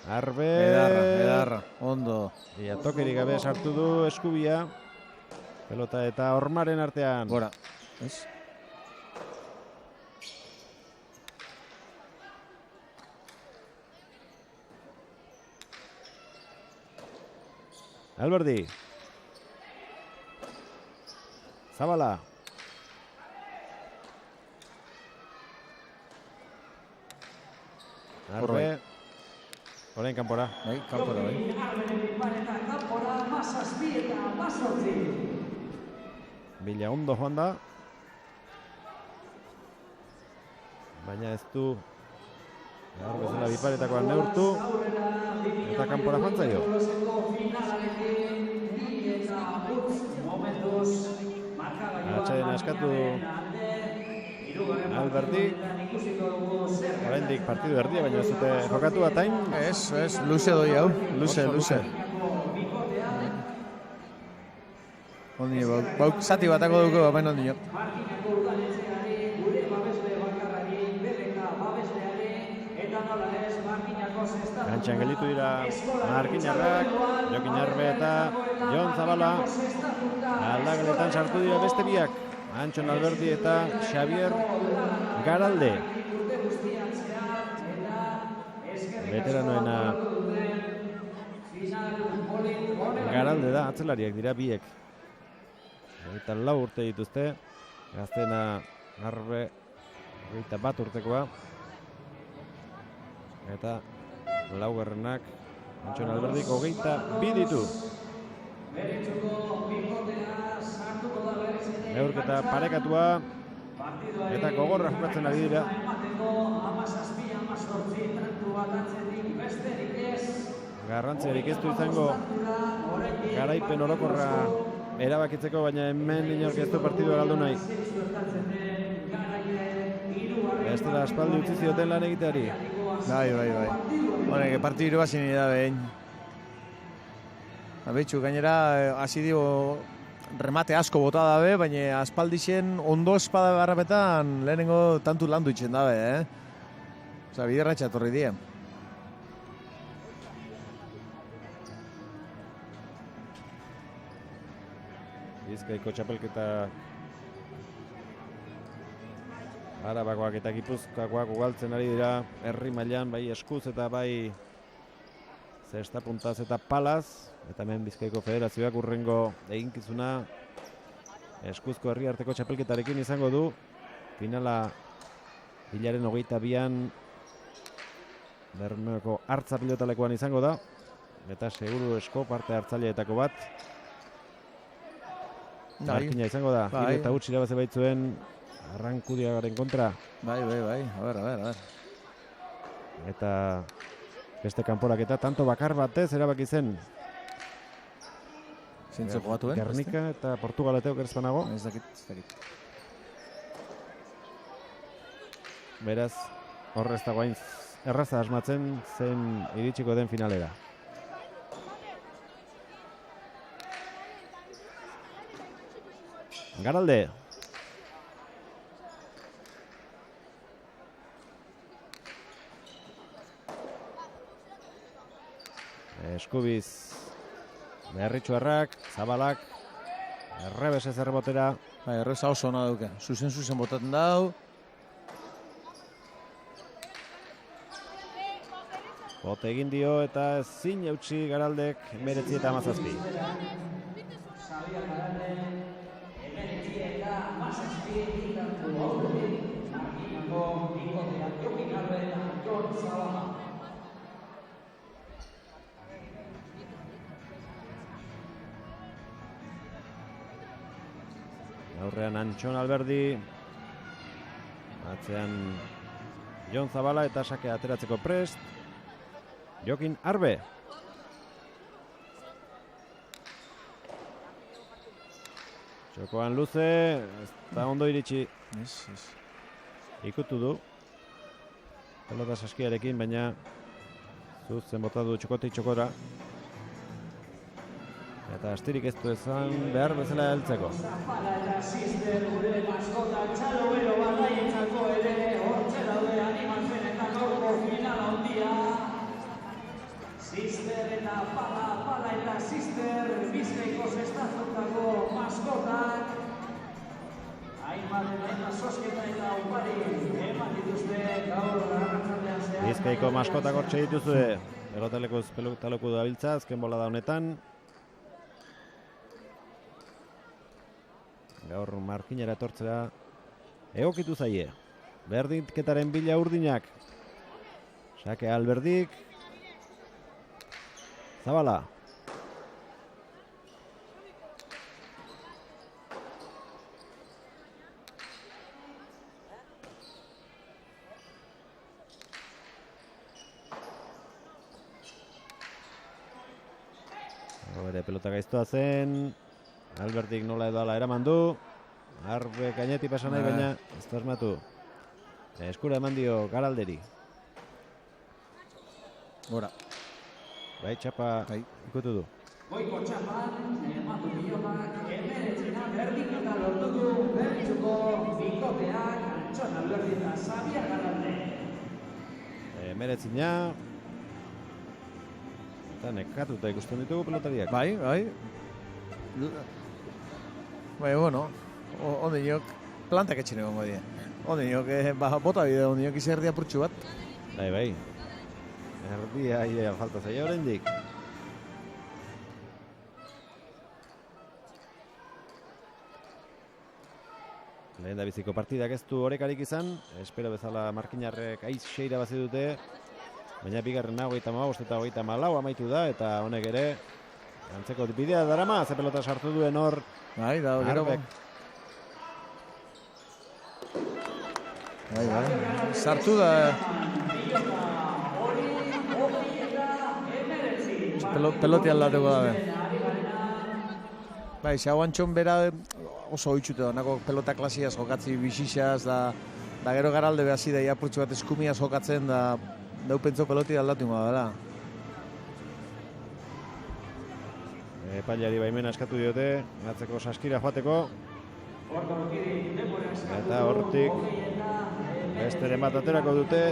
Arbe. Edarra, ondo. Ia tokerik gabe sartu du eskubia. Pelota eta Ormaren artean. Gora, ez? Alberdi. Zabala. Arbe. Orain kanpora. Bai, kanpora, bai. Bila ondo joan da. Baina ez du gaur bezala biparetakoan neurtu. Eta kanpora joan zaio. Atxaden askatu Alberdi. Oraindik partidu erdia, baina ez dute jokatu atain. Ez, luze doi hau, luze. Ondi, bauk zati batako duko, baina ondi. Kantxan gelditu dira Markinarrak, Jokin Arbe eta Jon Zabala. Aldageletan sartu dira beste biak, Antxon Alberdi eta Xavier Garalde. Veteranoena Garalde da, atzelariak dira biek. 24 urte dituzte, gaztena Arbe 21 urtekoa. Eta laugarrenak Antxon Alberdik 22 ditu. Neurketa parekatua eta gogorra jokatzen ari dira. Garrantziarik ez du izango garaipen orokorra erabakitzeko, baina hemen inork ez du partidua galdu nahi. Ez dela aspaldi utzi zioten lan egiteari. Bai. Honek, partidu irabazin da behin. Abetxu, gainera, hasi dio remate asko bota dabe, baina aspaldixen ondo espada garrapetan lehenengo tantu landu itxen dabe, Osa, biderratxa torri dien. Bizkaiko txapelketa Arabakoak eta Gipuzkoakoak ugaltzen ari dira herri mailan, bai eskuz eta bai zesta puntaz eta palaz. Eta hemen Bizkaiko Federazioak urrengo eginkizuna eskuzko herri arteko txapelketarekin izango du. Finala hilaren 22an Bermeoko hartza pilotalekuan izango da. Eta seguru esko parte hartzaileetako bat. Markina izango da, eta huts irabazi baitzuen Arrankudiagaren kontra. Bai, a ver. Eta beste kanporaketa tanto bakar batez erabaki zen. Zintzo jugatu, Gernika eta Portugaleteok erzpanago. Ez dakit. Beraz, horrez dago hain erraza asmatzen zen iritsiko den finalera. Garalde. Eskubiz Berritxuarrak, Zabalak, errebesez errebotera. Erreza oso ona duke, zuzen botaten dau. Bote egin dio eta ezin eutsi Garaldek 19-17. Aurrean Antxon Alberdi, atzean Jon Zabala eta sake ateratzeko prest Jokin Arbe. Txokoan luze, ez da ondo iritsi. Ikutu du pelota saskiarekin, baina zuzen bota du txokotik txokora. Eta astirik ez du ezan behar bezala heltzeko. Sister eta pala eta sister Bizkaiko zestazotako maskotak. Hainbat eta sosketa eta upari eman dituzte gaur arratsaldean zehar. Bizkaiko maskotak hortxe dituzue. Pelotaleku dabiltza azken bolada honetan. Gaur markinera etortzea egokitu zaie. Berdinketaren bila urdinak. Sake Alberdik. Zabala. Bere pelota gaiztoa zen. Albertik nola edo ala eraman du. Arbe gainetik pasa nahi, baina ez da asmatu. Eskura eman dio Garalderi. Gora. Bai, txapa ikutu du. Goiko txapan, ematu biomak, emeretzena berdin eta lortu du Berritxuko bikoteak Antxon Alberdi eta Xavier Garalde. Emeretzina, Eta nekatuta ikusten ditugu pelotariak. Bai. Bai, bueno, ondinok plantak etxen egongo die. Ondinok, bota bide, ondinok izerdia purtsu bat. Bai. Erdia ia falta zaila oraindik. Lehen da biziko partidak ez du orekarik izan, espero bezala markinarrek aiz seira bazi dute, baina bigarrena 35 eta 34 amaitu da, eta honek ere antzeko bidea darama, ze pelota sartu duen hor. Bai, da, gero. Bai. Sartu da. Peloti aldateko dabe. Bai, Xauantxon bera oso oitxute da, nako pelota klasiaz jokatzi bisixaz, da gero garalde behazi da iapurtxu bat eskumiaz jokatzen, da pentso peloti aldatu ingo dela. Epailari baimena eskatu diote, gatzeko saskira joateko. Eta hortik besteren bat aterako dute.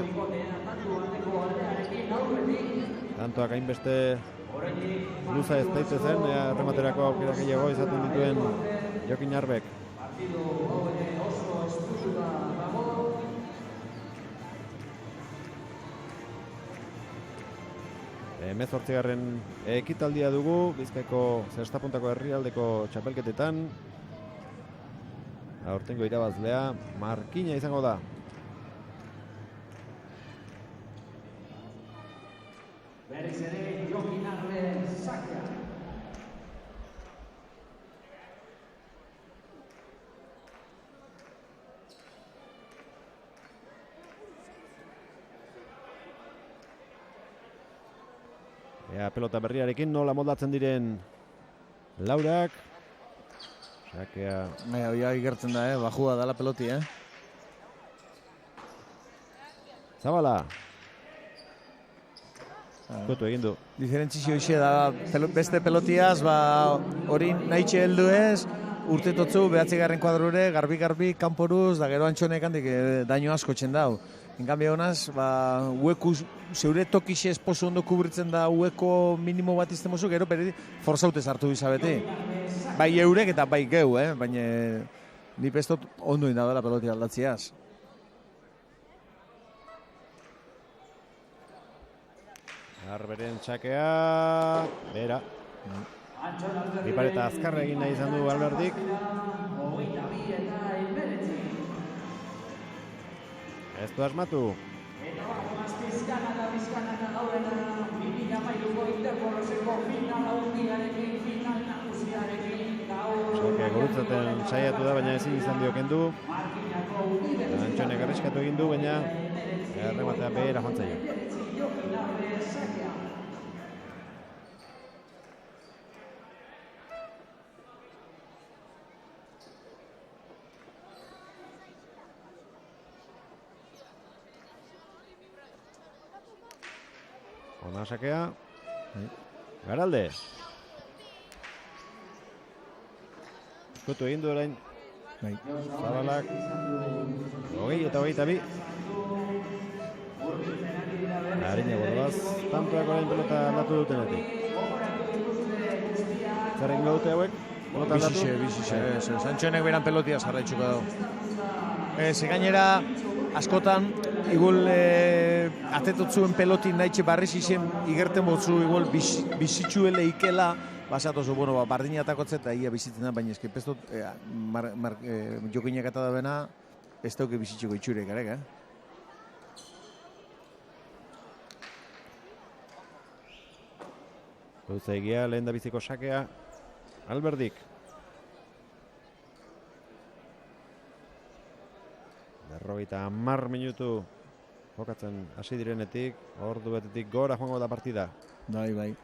Tantoak hainbeste luza ez daitezen, errematerako aukerak gehiago izaten dituen Jokin Arbek. Hemezortzigarren ekitaldia dugu, Bizkaiko zestapuntako herrialdeko txapelketetan. Aurtengo irabazlea Markina izango da. Berriz ere Jokin Arbe sakea. Pelota berriarekin nola moldatzen diren Laurak. Sakea. Baina, igertzen da, bajua dala peloti, Zabala. Kotu egin du. Diferentzizio ixe da, beste pelotiaz, hori nahitxe heldu ez, urtetotzu, behatzigarren kuadrure, garbi, kanporuz, da gero Antxonek handik daño asko txen dau. En cambio, honaz, ueku zeure tokixe esposo ondo kubritzen da ueko minimo bat izten mozu, gero bere forzaute sartu bizabeti. Bai eurek eta bai geu, baina ni pestot ondo inda dela peloti aldatziaz. Arberen txakea, bera. Bipareta azkarra egin nahi izan du Alberdik. Ez du asmatu. Sakea gurutzaten saiatu da, baina ezin izan dio kendu. Antxonek arriskatu egin du, baina errematea behera joan zaio. Ona sakea. Garalde. Eskutu egin du orain. Zabalak. 20 eta 22. Arina Bordaz. Tantoak orain pelota aldatu dutenetik. Zer egin dute hauek? Bizixe. Santxonek beran pelotia jarraitzuko dago. Ze gainera, askotan, igual atetotzuen pelotin nahitxe barriz izen igerten botzu igual bizitzuele ikela basatozu, bardina atakotze eta ia bizitzen da, baina eski pestot Jokinak eta da bena ez dauke bizitzuko itxurek, arek, Luza egia, lehen da biziko sakea, Alberdik. Berrogeita 10 minutu jokatzen hasi direnetik, ordu betetik gora joango da partida. Bai.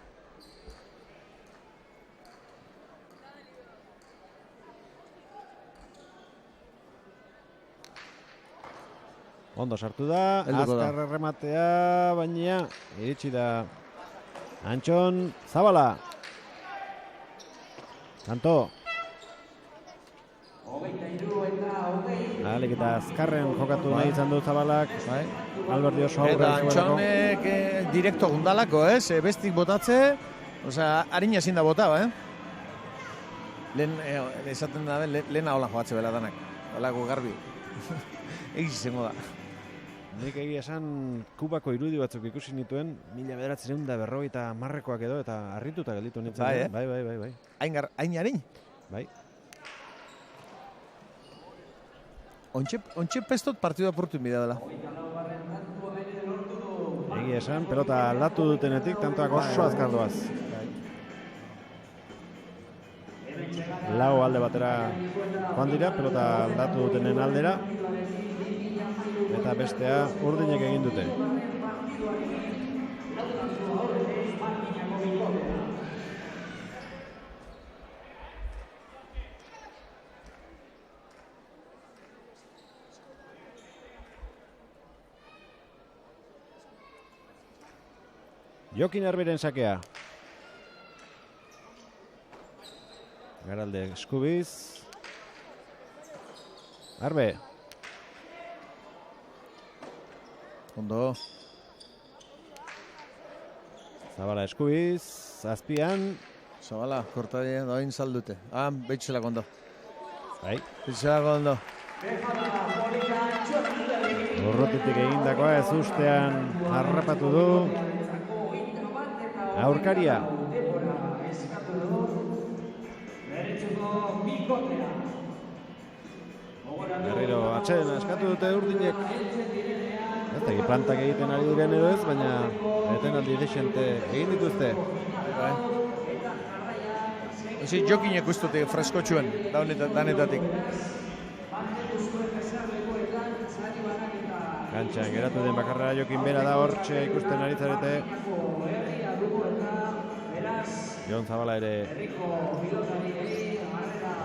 Ondo sartu da, azkar errematea, baina iritsi da Antxon Zabala. Kanto. Alik eta azkarren jokatu nahi izan du Zabalak. Bai. Alberdi oso aurre. Eta Antxonek direkto gundalako, bestik botatze, osea, harina ezin da bota, Lehen, esaten da, lehena hola joatze bela danak, holako garbi. Egiz izango da. Nik egia esan Kubako irudi batzuk ikusi nituen, 1950 edo, eta harrituta gelditu nintzen. Bai. Hain harin? Bai. Ontxe pestot partidua apurtu inbida dela. Egia esan, pelota aldatu dutenetik, tantoak oso azkar doaz. Lau alde batera joan dira, pelota aldatu dutenen aldera. Eta bestea urdinek egin dute. Jokin Arberen sakea. Garalde eskubiz. Arbe. Ondo. Zabala eskubiz. Zazpian. Zabala, kortadia, doain saldute. Betxelak ondo. Bai. Betxelak ondo. Urrotitik egindakoa ez ustean harrapatu du. Aurkaria. Berriro atxeden eskatu dute urdinek. Ez da, plantak egiten ari diren edo ez, baina etenaldi desente egin dituzte. Ezi jokinek ustute freskotxuen, danetatik. Gantxan geratu den bakarra Jokin bera da hortxe ikusten ari zarete. Jon Zabala ere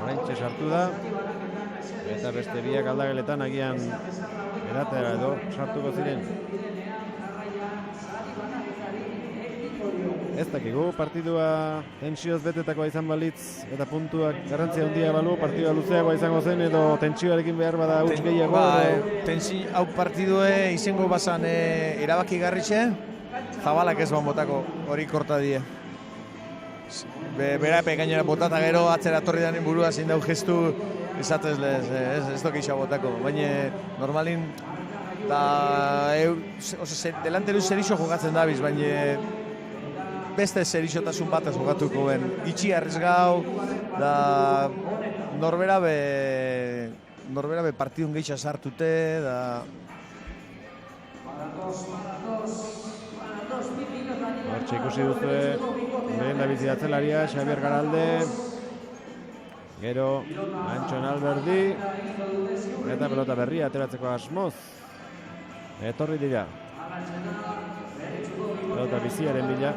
oraintxe sartu da. Eta beste biak aldageletan agian eratera edo sartuko ziren. Ez dakigu, partidua tentsioz betetakoa izan balitz eta puntuak garrantzia handia balu, partidua luzeagoa izango zen edo tentsioarekin behar bada huts gehiago. Hau partidue izango bazan erabaki garritxe, Zabalak ez botako hori korta die. Bera gainera botata gero atzera torri danen burua zein dau gestu esatez ez dokeixa botako. Baina normalin delanteru zerixo jokatzen dabiz, baina beste zerixotasun batez jokatuko ben. Itxi arriesgau, da norbera be partidun gehiago sartute, da... Hortxe ikusi duzue, lehen da bizi atzelaria, Xabier Garalde, gero Antxon Alberdi, eta pelota berria ateratzeko asmoz. Etorri dira. Pelota biziaren bila.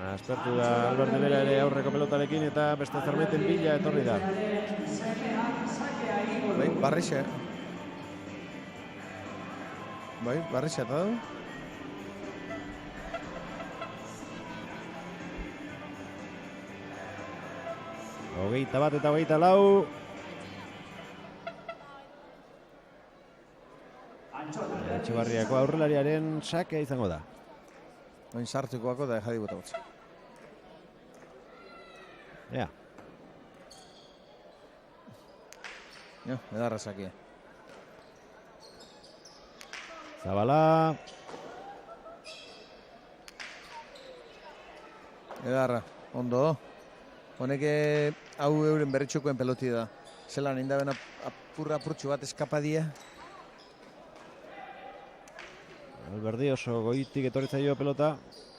Aspertu da Alberdi bera ere aurreko pelotarekin eta beste zerbeten bila etorri da. Bai, barrixe. Bai, barrixe eta du. Hogeita bat eta hogeita lau. Etxebarriako aurrelariaren sakea izango da. Oin sartukoako da jadi bota gutza. Ja. Ja, edarra sakia. Zabala. Edarra, ondo. Honek hau euren berritxokoen peloti da. Zelan indaben apurtxu bat eskapadia. Alberdi oso goitik etorritzaio pelota.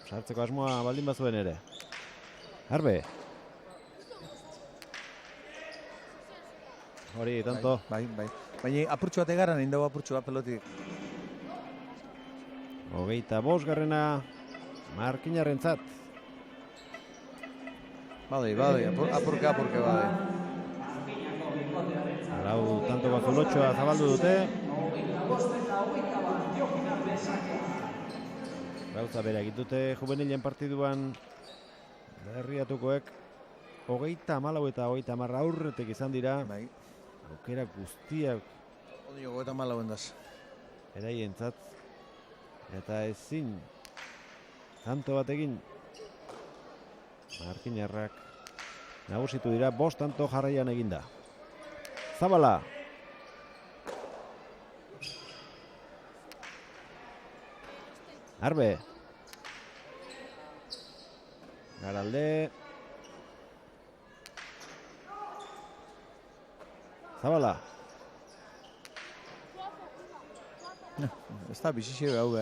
Sartzeko asmoa baldin bazuen ere. Arbe. Hori, tanto. Bai. Baina apurtxu bat egaran indago apurtxu bat pelotik. Hogeita bosgarrena Markinarrentzat. Badoi, apurke badoi. Lau tanto bazulotxoa zabaldu dute. Gauza bera egitute juvenilen partiduan Berriatukoek 34 eta 30 aurretik izan dira. Bai. Aukera guztiak Odio 34 endaz. eraientzat. Eta ezin tanto bat egin. Markinarrak nagusitu dira, 5 tanto jarraian eginda. Zabala. Arbe. Garalde. Zabala. Ez da bizixio hau,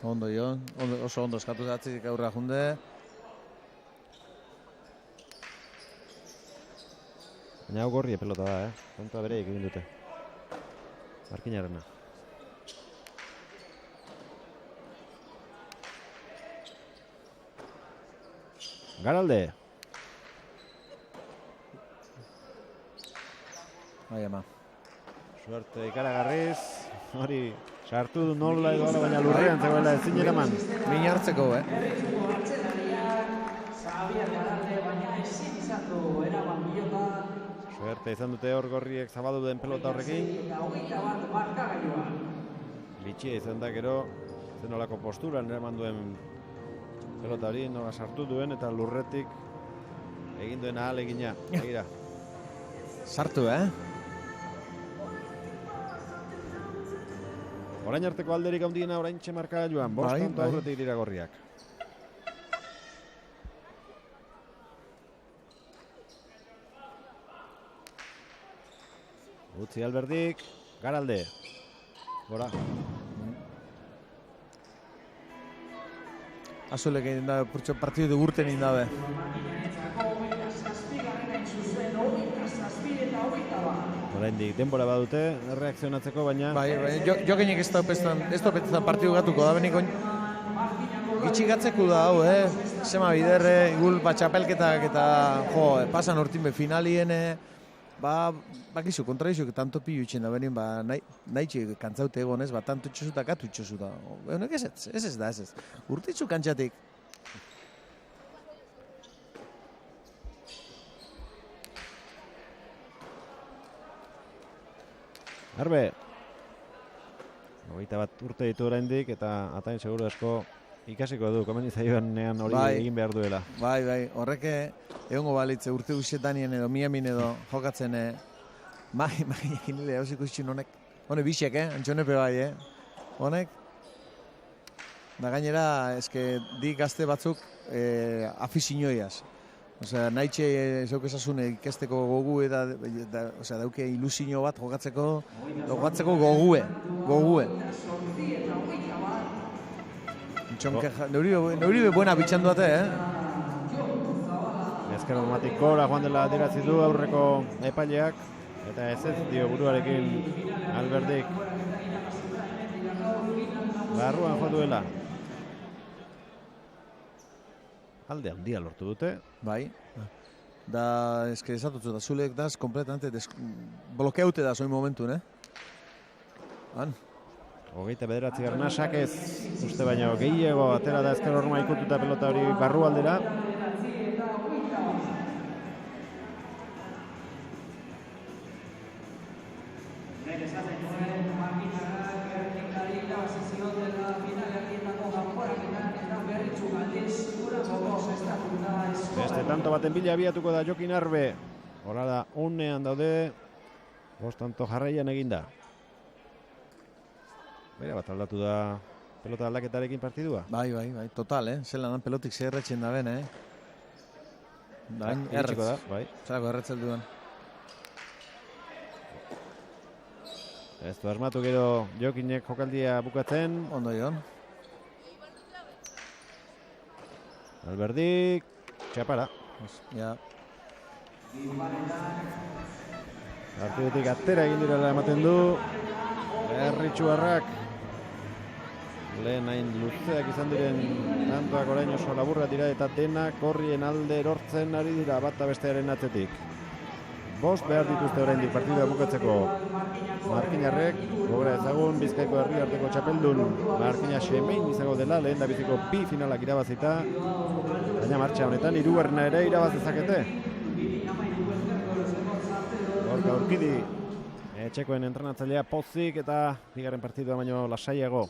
Ondo jo, oso ondo eskatu zatzik aurra junde. Baina hau gorri pelota da, Tantoa bereik egin dute. Markinarena. Garalde. Bai, ama. Suerte ikaragarriz. Hori sartu du nola edo ala, baina lurrean zegoela ezin eraman. Min hartzeko, Xabier Garalde, baina ezin izan du eraman pilota. Suerte izan dute hor gorriek zabaldu den pelota horrekin. Eta 21 markagailuan. Bitxia izan da gero, zenolako posturan eraman duen pelota hori, nola sartu duen eta lurretik egin duen ahalegina. Begira. Sartu, Orain arteko alderik handiena oraintxe markagailuan, 5 tanto aurretik dira gorriak. Utzi Alberdik, Garalde. Gora. Azulek egin da, purtsu partidu de urten egin dabe. Oraindik denbora badute erreakzionatzeko, baina Bai, jokinek ez da petetan partidu gatuko da, benik gitxigatzeko da hau, Sema biderre, igul batxapelketak eta pasan hortin be finalien, bakizu, kontradizuk tanto pilu itxen da benin, nahi kantzaute egonez, tanto itxosu eta gatu itxosu da. Honek ez da. Urtitzu kantxatik. Arbe. 21 urte ditu oraindik eta atain seguru asko ikasiko du, komeni zaioanean hori egin behar duela. Bai, horrek egongo balitze urte guztietanien edo Miamin edo jokatzen ekin nire hausiko izin honek. Honek bixek, antxonepe bai, honek. Da gainera, eske di gazte batzuk afizinoiaz. Osea, nahi zeuk esasune ikesteko gogu eta dauke ilusio bat jokatzeko gogue. Neuri be buena bitxandu ate, Ezker Domatik gora joan dela adierazi du aurreko epaileak eta ez dio buruarekin Alberdik. Barruan jo duela. Alde handia lortu dute. Bai. Da, eske esatutzu da, Zulek daz kompletamente blokeaute da zoin momentun, Han. 29. sakez uste baino gehiago atera da ezker horma ikututa pelota hori barru aldera. Beste tanto baten bila abiatuko da Jokin Arbe. Hora da, unean daude. 5 tanto jarraian eginda. Bera bat aldatu da pelota aldaketarekin partidua. Bai, total, zelan pelotik zerretzen da ben, Dain iritsiko da, bai. Zerako erretzel duen. Ez du asmatu gero Jokinek jokaldia bukatzen. Ondo joan. Alberdik, txapara. Ja. Partidutik atera egin direla ematen du. Berritxuarrak. Lehen hain luzeak izan diren tantoak orain oso laburra dira eta denak horrien alde erortzen ari dira bata bestearen atzetik. 5 behar dituzte oraindik partida bukatzeko. Markinarrek, gogora ezagun, Bizkaiko herriarteko txapeldun Markina Xemein izango dela, lehen da biziko bi finalak irabazita, baina martxa honetan hirugarrena ere irabaz dezakete. Gorka Urkidi, etxekoen entrenatzailea pozik eta bigarren partidua baino lasaiago.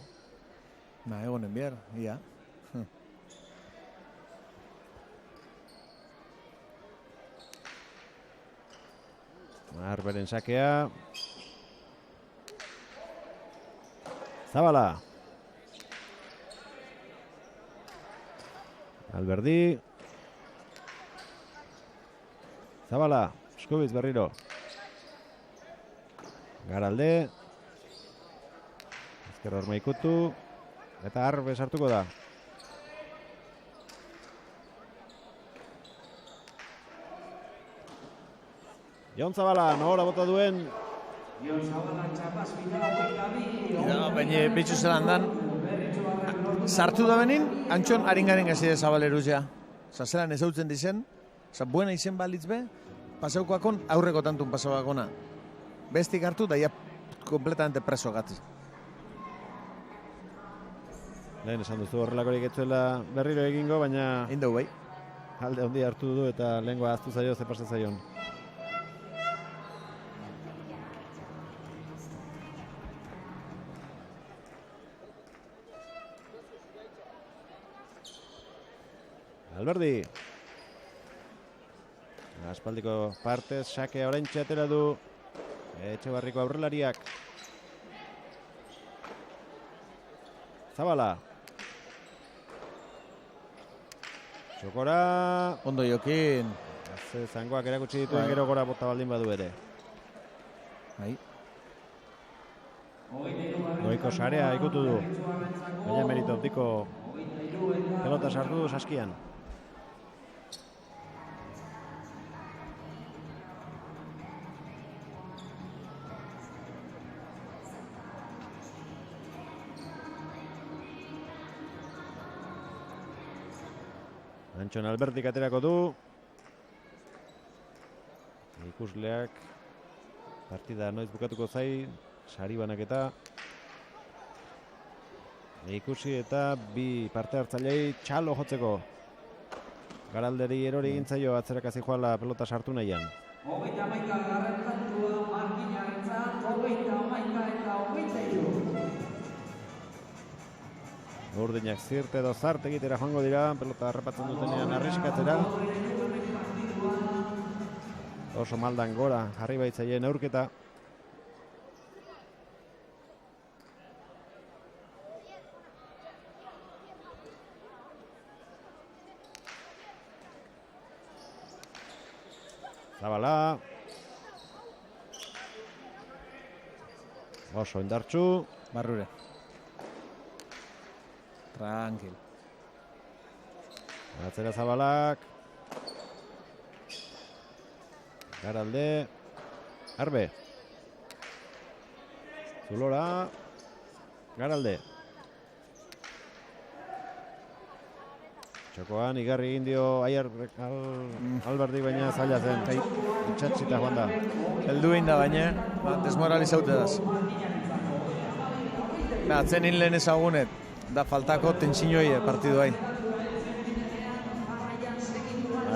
Egonen behar, ia. Arberen sakea. Zabala. Alberdi. Zabala. Eskubiz berriro. Garalde. Ezker horma ikutu. Eta Arbe sartuko da. Jon Zabala, nora bota duen. Baina bitxu zelan dan, sartu da benin, antxon haringaren gazide Zabaleruz ja. Zelan ez hautzen dizen, buena izen balitz be, pasaukoakon aurreko tantun pasauakona. Bestik hartu da ja kompletamente preso gatzi. Lehen esan duzu horrelakorik etzuela berriro egingo, baina Indau bai. alde handi hartu du eta lehengoa aztu zaio ze pasa zaion. Alberdi. Aspaldiko partez, sakea oraintxe atera du Etxebarriko aurrelariak. Zabala. Txokora. Ondo jokin. Zangoak erakutsi dituen gero gora bota baldin badu ere. Bai. Goiko sarea ikutu du. Baina merito optiko pelota sartu du saskian. Antxon Albertik aterako du. Ikusleak partida noiz bukatuko zai, sari banaketa. Ikusi eta bi parte hartzailei txalo jotzeko. Garalderi erori egintzaio atzerakazi joala pelota sartu nahian. 31 garren kantua Markinarentzat, 31 eta 23. Urdinak zirte edo zarte egitera joango dira, pelota harrapatzen dutenean arriskatzera. Oso maldan gora jarri baitzaien aurketa. Zabala. Oso indartsu. Barrure. Tranquil. Atzera Zabalak. Garalde. Arbe. Zulora. Garalde. Txokoan igarri egin dio Alberdi baina zaila zen. Itxatxita joan da. Heldu egin da baina, desmoralizaute daz. Atzenin lehen ezagunet, da faltako tentsiñoi partidu hain.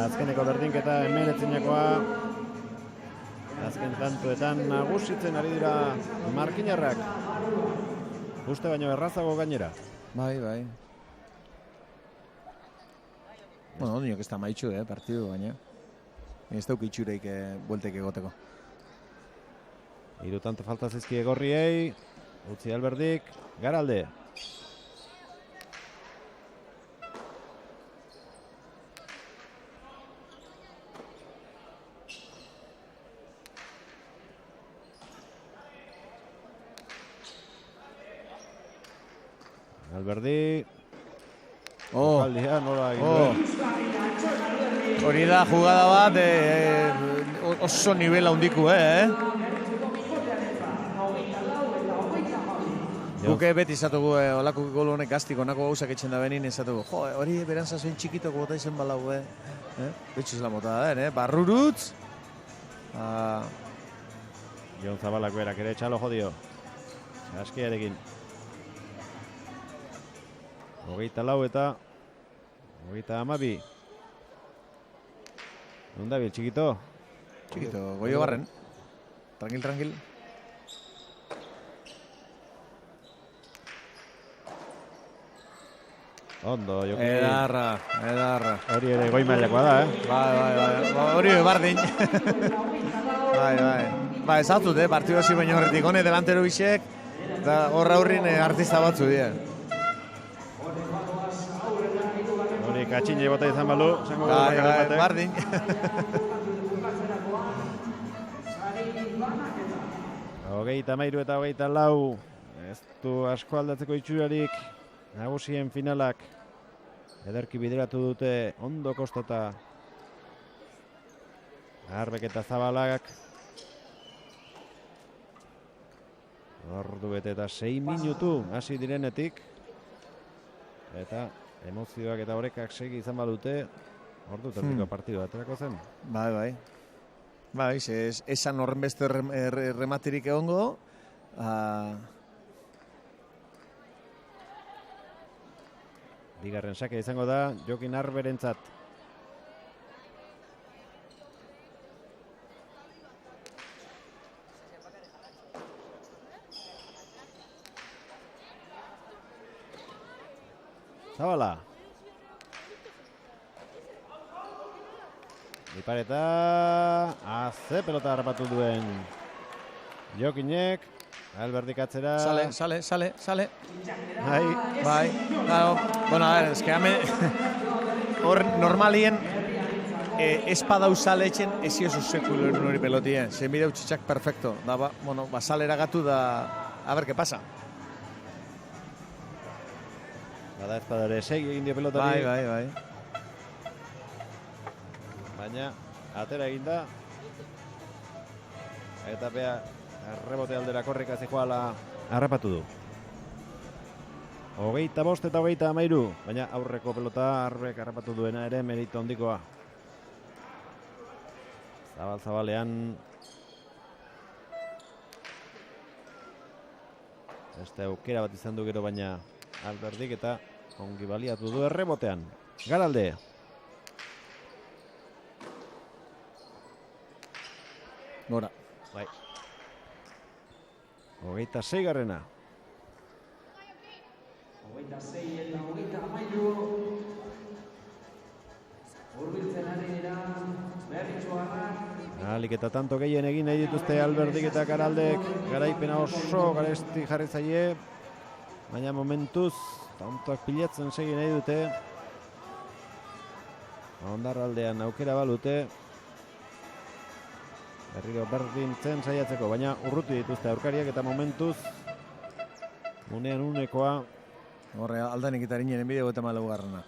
Azkeneko berdinketa hemeretzinekoa. Azken tantuetan nagusitzen ari dira markinarrak. Uste baino errazago gainera. Bai. Bueno, ondinok ez da maitxu, partidu baina. Ez dauk itxureik bueltek egoteko. Hiru tanto falta zizkie gorriei. Utzi Alberdik. Garalde. Alberdi. Hori da jugada bat oso nivel handiku, Guke beti izatugu olako gol honek gaztiko, onako gauzak etxen da benin izatugu. Hori berantzazoin txikitoko bota izen balau, Betxu zela mota da, Barrurutz. Jon Zabalak berak ere txalo jodio. Askiarekin. 24 eta 32. Nondabil, txikito? Txikito, goio barren. Tranquil. Ondo, Jokin. Edarra. Hori ere goi mailakoa da, Bai. Hori bardin. Bai, ezatzut, partidu hasi baino horretik. Hone delantero bisek, eta horra hurrin artista batzu dira. Hori katxine bota izan balu. Bai, bardin. Hogeita mairu eta 24. Ez du asko aldatzeko itxurarik. Nagusien finalak ederki bideratu dute ondo kostata Arbek eta Zabalak. Ordu bete eta 6 minutu hasi direnetik eta emozioak eta orekak segi izan badute ordu tertiko partidua aterako zen. Bai. Esan horren beste rematirik egongo. Bigarren sake izango da Jokin Arberentzat. Zabala. Ipareta. Ze pelota harrapatu duen Jokinek. Alberdik atzera. Sale. Bai. Claro. Bueno, a ver, es que hor normalien espada usale etxen ezio sekulo hori pelotien. Se mira utxitxak perfecto. Da, bueno, salera gatu da, a ver qué pasa. Bada espadare segi egin dio pelotari. Bai. Baina, atera egin da. Eta bea, rebote aldera korrika zijoala harrapatu du. 25 eta 33, baina aurreko pelota Arbek harrapatu duena ere merito handikoa. Zabalean. Este aukera bat izan du gero baina Alberdik eta ongi baliatu du errebotean. Garalde. Gora. Bai. 26 garrena. 26 eta 33. Hurbiltzen ari dira Berritxoarrak. Ahalik eta tanto gehien egin nahi dituzte Alberdik eta Karaldek. Garaipena oso garesti jarri zaie. Baina momentuz tantoak pilatzen segi nahi dute. Ondarraldean aukera balute. Berriro berdintzen saiatzeko, baina urruti dituzte aurkariak eta momentuz unean unekoa. Horre aldanik eta harinen bideo eta malau garrana.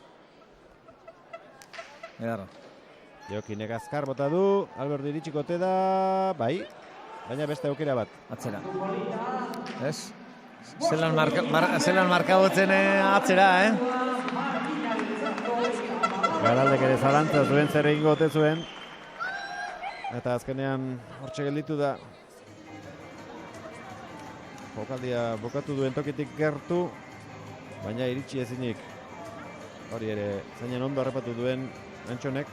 Egarra. Jokinek azkar bota du, Alberdi iritsikote da, bai, baina beste aukera bat. Atzera. Ez? Zelan markabotzen atzera, Garaldek ere zalantza zuen zer egingo ote zuen. Eta azkenean hortxe gelditu da. Jokaldia bukatu duen tokitik gertu, baina iritsi ezinik. Hori ere, zainen ondo harrapatu duen Antxonek.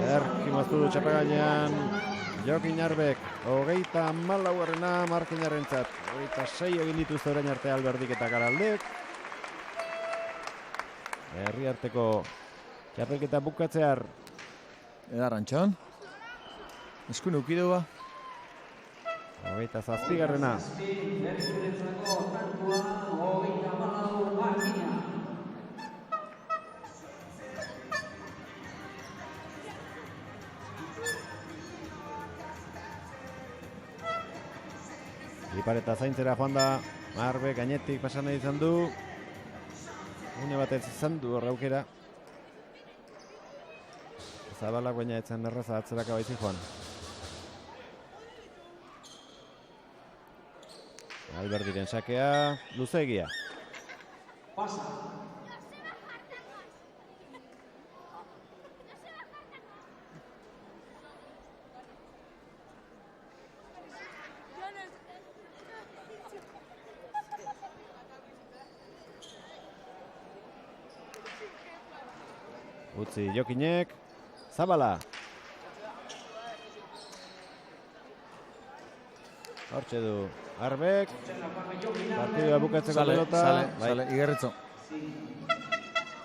Erki maztu du txapagainean Jokin Arbek, 34garrena Markinarrentzat. 26 egin dituzte orain arte Alberdik eta Garaldek. Herriarteko txapelketa bukatzear. Edar Antxon. Eskun eukidua. 27garrena. Ipareta zaintzera joan da, Arbek gainetik pasan nahi izan du. Une batez izan du horra aukera. Zabalak baina etzen erraza atzeraka baizi joan. Alberdiren sakea, luzeegia. Utzi Jokinek, Zabala. Hortxe du Arbek, partidua bukatzeko pelota. Sale, Igerritzo.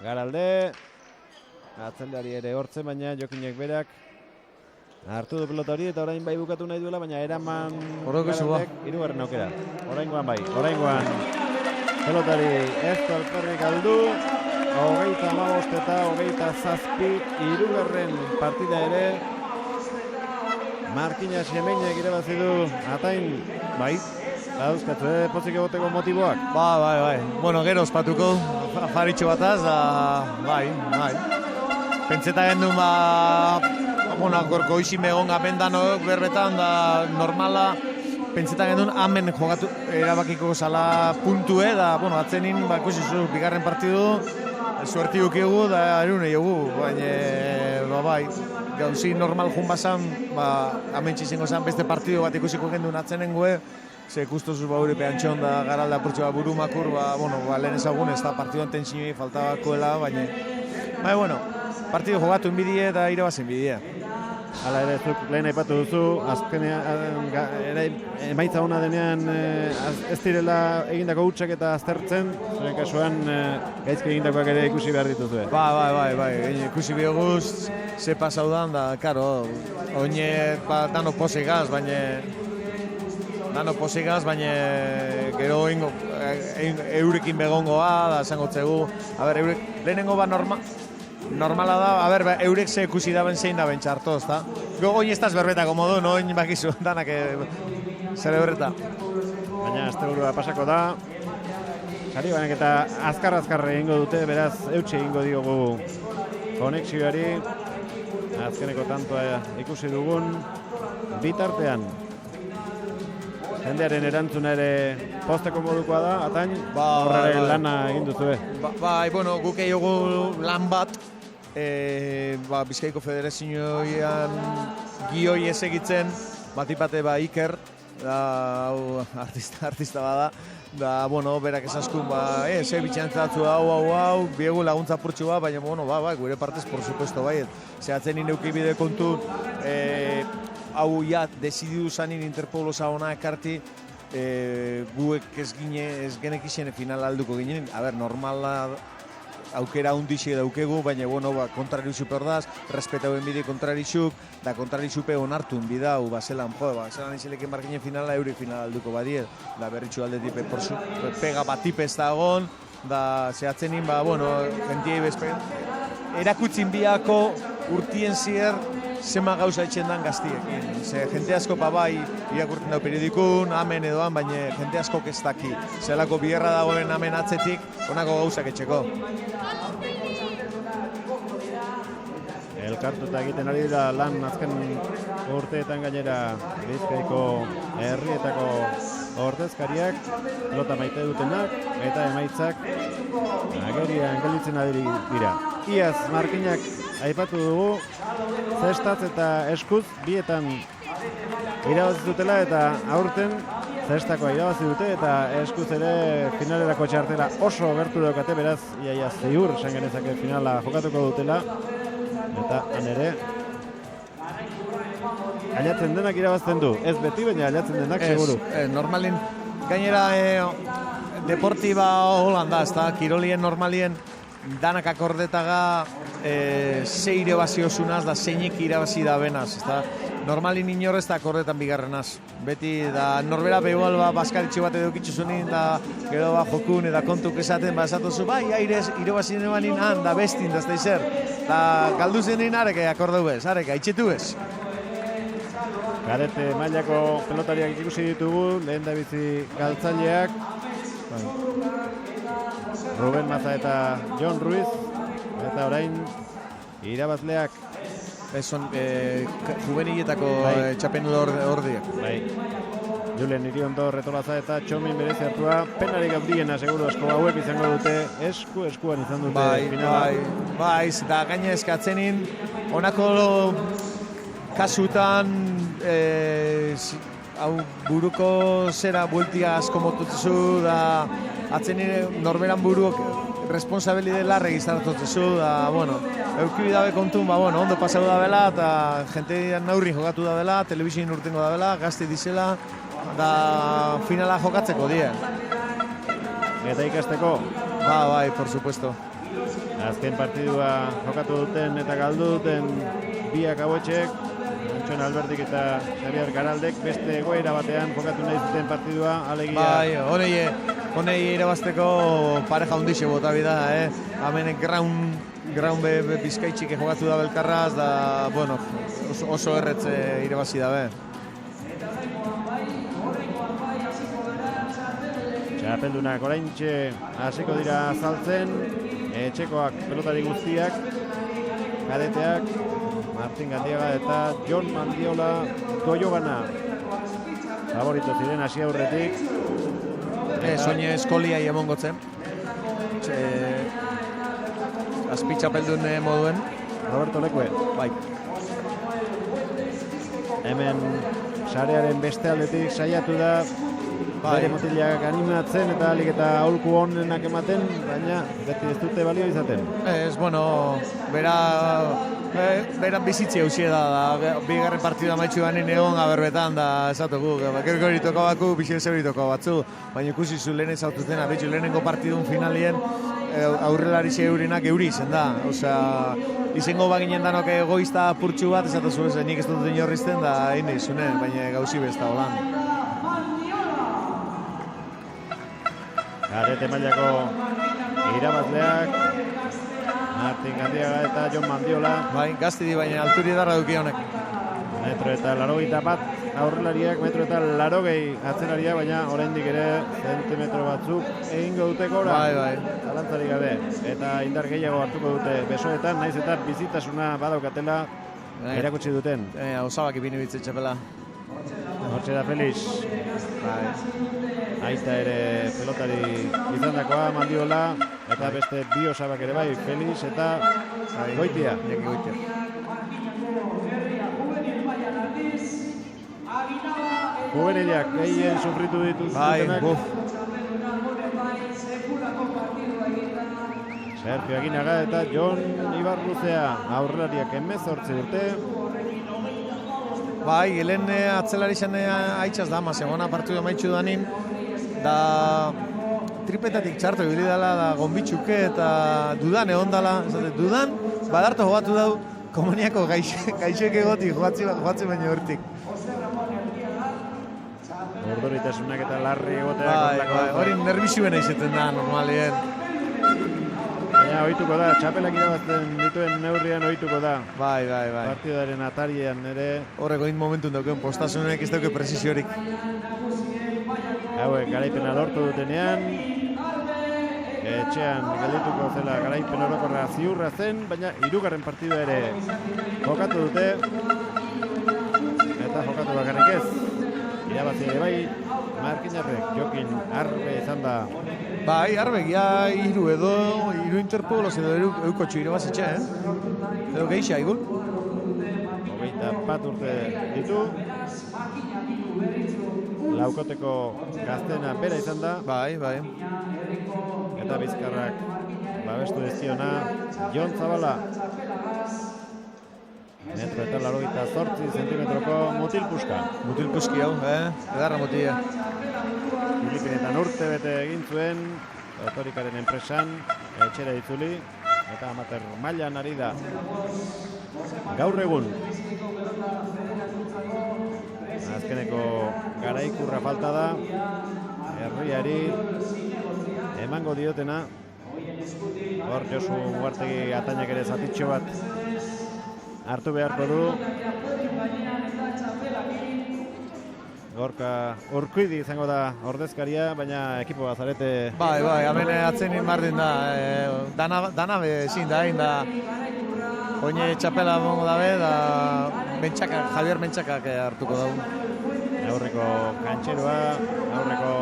Garalde, atzelari ere hortzen, baina Jokinek berak hartu du pelota hori eta orain bai bukatu nahi duela, baina eraman Garaldek hirugarren aukera. Oraingoan bai, oraingoan pelotari ez alperrik aldu, 35 eta 27 hirugarren partida ere. Markinas Xemeinek irabazi du Atain, bai, dauzkatzu, pozik egoteko motiboak. Bai. Bueno, gero ospatuko, afaritxo bataz, bai. Pentseta gendun, gorko izime egon gapendanok berbetan, da normala, pentseta gendun, hamen jogatu erabakiko zala puntue, da, atzenin, ikusizu, bigarren partidu, suerti dukigu, da, erune jogu, baina, bai, gauzi normal jun basan, hamen txizengo zan beste partidu bat ikusiko gendun atzenengoe, ze kustozuz uri peantxon da Garalde apurtxo buru makur, lehen ezagun ez da partiduan tensioi faltabakoela, baina, partidu jogatu inbidie eta irabazen bidea. Hala ere, zuk lehen aipatu duzu, azkenean emaitza hona denean ez direla egindako hutsak eta aztertzen, zure kasuan gaizki egindakoak ere ikusi behar dituzue. Bai, ikusi bioguz, ze pasau dan, da, karo, oine dano posigaz, gero eurekin begongoa, da, esango txegu, lehenengo normala da, eurek ze ikusi daben zein da bentxartoz, da? Oin ez taz berbetako modu, oin bakizu, danak zere berreta. Baina asteburua pasako da, sari banek eta azkar egingo dute, beraz eutxe egingo diogu konexioari, azkeneko tantoa ikusi dugun, bitartean. Jendearen erantzuna ere posteko modukoa da, Atain, horraren lana egin duzue. Guk egogu lan bat, Bizkaiko Federazioan gioi ez egitzen, batipate Iker, artista bada, da, berak esaskun, ze bitxantzatzu hau, biegu laguntza purtsu baina, gure partez, por supuesto, bai, zehatzen ineuki bide kontu, hau ja, desididu zanin Interpolo zagona ekarti, guek ez genek izene final alduko ginen, normala aukera hundixe daukegu, baina, kontrarizupe hor daz, respetauen bide kontrarizuk, da kontrarizupea onartun bidau, zelan izelekin barkinen finala, eurik final alduko badiet, da berritxu aldetik pega batipe ez da egon, da zehatzenin, jentiei bezpen, erakutzin biako urtien zier, zema gauza etxen dan gaztiekin. Ze jente asko bai irakurtzen dau periodikun, amen edoan, baina jente asko ez daki. Zelako bierra dagoen amen atzetik, honako gauzak etxeko. Elkartuta egiten ari da lan azken urteetan gainera Bizkaiko herrietako ordezkariak, pelota maite dutenak eta emaitzak agerian gelditzen ari dira. Iaz Markinak aipatu dugu, zestatz eta eskuz bietan irabazi dutela eta aurten zestakoa irabazi dute eta eskuz ere finalerako txartela oso gertu daukate, beraz iaia ziur esan genezake finala jokatuko dutela eta han ere ailatzen denak irabazten du, ez beti baina ailatzen denak seguru. Normalin, gainera deportiba holanda, ez da, kirolien normalien danak akordetaga ze irabaziosunaz da zeinik irabazi da benaz, ez da. Normalin inorrez da akordetan bigarrenaz. Beti, da norbera behual baskaritxo bat edukitzu zunin, da gero jokun eta kontuk esaten, esatuzu, airez, irabazi nebanin han, da bestin, da ez da izer. Da galdu zenin areke akordeu bez, areke, haitxetu bez. Garete mailako pelotariak ikusi ditugu, lehen da bizi galtzaileak. Ruben Maza eta Jon Ruiz, eta orain irabazleak. Son juveniletako txapenul ordiak. Julen Iriondo retolaza eta Txomin berezi hartua, penarik handiena seguru asko hauek izango dute, eskuan izan dute finala. Bai, eta gaina eskatzenin, honako kasutan buruko zera bueltia asko motutzu, da atzenin norberan buruok responsabilide larregi zartotzezu, da, bueno, eukibi dabe kontun, bueno, ondo pasau da bela, eta jente naurri jokatu da bela, telebizin urtengo da bela, gazte dizela, da finala jokatzeko die. Eta ikasteko? Bai, por supuesto. Azken partidua jokatu duten eta galdu duten biak hauetxek, Antxon Alberdik eta Xabier Garaldek beste egoera batean jokatu nahi zuten partidua, alegia. Bai, honei irabazteko pareja hundixe bota bida, Hemen ground bizkaitxik jokatu da belkarraz, da, bueno, oso erretz irabazi dabe. Txapeldunak oraintxe hasiko dira azaltzen, etxekoak pelotari guztiak, kadeteak, Martin Gandiaga eta Jon Mandiola Goiogana. Favorito ziren hasi aurretik. Soine eskoliai emongotzen. Azpi txapeldun moduen. Roberto Lekue. Bai. Hemen sarearen beste aldetik saiatu da bere mutilak animatzen eta alik eta aholku honenak ematen, baina beti ez dute balio izaten. Ez, bueno, bera bizitzi hausia da, bigarren partida maitxu banin egon aberbetan da esatugu, bakerko eritoko baku, pixen eritoko batzu, baina ikusi zu lehen ezaututen, abitxu lehenengo partidun finalien aurrelari eurinak euri izen da, osea, izango baginen danok egoista purtsu bat, esatu zuen, nik ez dut inorrizten da egin izune, baina gauzi besta holan. Kadete mailako irabazleak Martin Gandiaga eta Jon Mandiola. Bai, gazti di baina alturi edarra duki honek. 1,81 aurrelariak, 1,80 atzelaria, baina oraindik ere zentimetro batzuk egingo dute gora. Bai. Zalantzarik gabe. Eta indar gehiago hartuko dute besoetan, naiz eta bizitasuna badaukatela erakutsi duten. Osabak ipini bitze txapela. Hortxe da Felix. Bai. Aita ere pelotari izandakoa Mandiola, eta beste bi osabak ere bai, Felix eta Goitia. Juvenilak gehien sufritu ditutenak. Sergio Aginaga eta Jon Ibarluzea aurrelariak 18 urte. Bai, helen atzelari zen haitxaz da, segona partidu maitxu danin, da tripetatik txartu ibili dela, da gombitxuke eta dudan egon dela, dudan, badarto jogatu dau, komoniako gaixoek egoti joatzen baino hortik. Urduritasunak eta larri egotea. Bai, hori nervizioen izaten da, normalien. Baina ohituko da, txapelak irabazten dituen neurrian ohituko da. Bai. Partidaren atarian ere. Horreko momentun dauken postasunek ez dauke presiziorik. Hauek garaipena lortu dutenean, etxean geldituko zela garaipen orokorra ziurra zen, baina hirugarren partidua ere jokatu dute. Eta jokatu bakarrik ez. Irabazi ere bai, Markinarrek, Jokin Arbe izan da. Bai, Arbek, ja hiru interpolos edo eukotxu irabazitxe, Edo geixa, igun? 21 urte ditu. Laukoteko gaztena bera izan da. Bai. Eta bizkarrak babestu dizkiona Jon Zabala. 1,88 zentimetroko mutilpuska. Mutilpuski hau, edarra mutila. Filipinetan urte bete egin zuen, Autorikaren enpresan, etxera itzuli, eta amateur mailan ari da. Gaur egun. Azkeneko garaikurra falta da, herriari emango diotena. Hor Josu Ugartegi Atainak ere zatitxo bat hartu beharko du. Gorka Urkuidi izango da ordezkaria, baina ekipo bat zarete. Bai, hemen atzenin bardin da. Dana ezin da, oine txapela mongo dabe, da Javier Mentxakak hartuko dago. Aurreko kantxeroa, aurreko...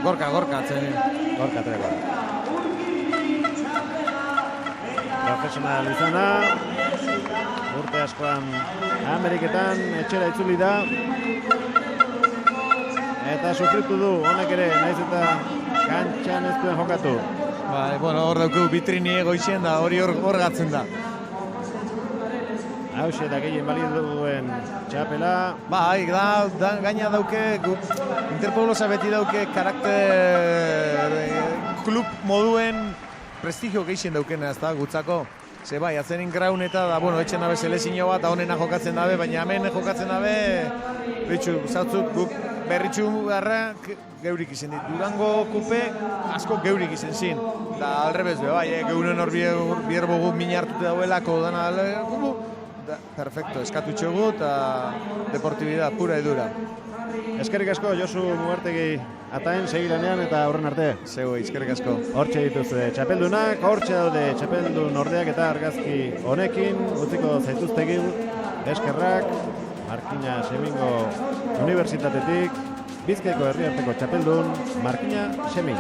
Gorka atzenin. Gorka treko. Profesional izana, urte askoan Ameriketan etxera itzuli da. Eta sufritu du, honek ere, naiz eta kantxan ez duen jokatu. Bai, bueno, hor dauku bitrini egoixen da, hori hor gatzen da. Hauxe da gehien balio duen txapela. Bai, gaina dauke, Interpolosa beti dauke karakter klub moduen prestigio gehien daukena, ez da, gutzako. Ze bai, atzenin graun eta da, bueno, etxen dabe selezio bat, da honena jokatzen dabe, baina hemen jokatzen dabe, betxu, zautzuk, guk berritxu garrak geurik izen dit. Durango kupe asko geurik izen zin. Da, alrebez be, bai, geuren hor bierbogu mina hartute dauelako dana algugu. Perfecto, eskatutxogu eta deportibidad, pura edura. Eskerrik asko, Josu Mugartegi ataen segilanean eta aurren arte. Zego, eskerrik asko. Hortxe dituzte txapeldunak, hortxe daude txapeldun ordeak eta argazki honekin, utziko zaituztegin, eskerrak, Markina Semingo Unibertsitatetik, Bizkaiko herriarteko txapeldun, Markina Semin.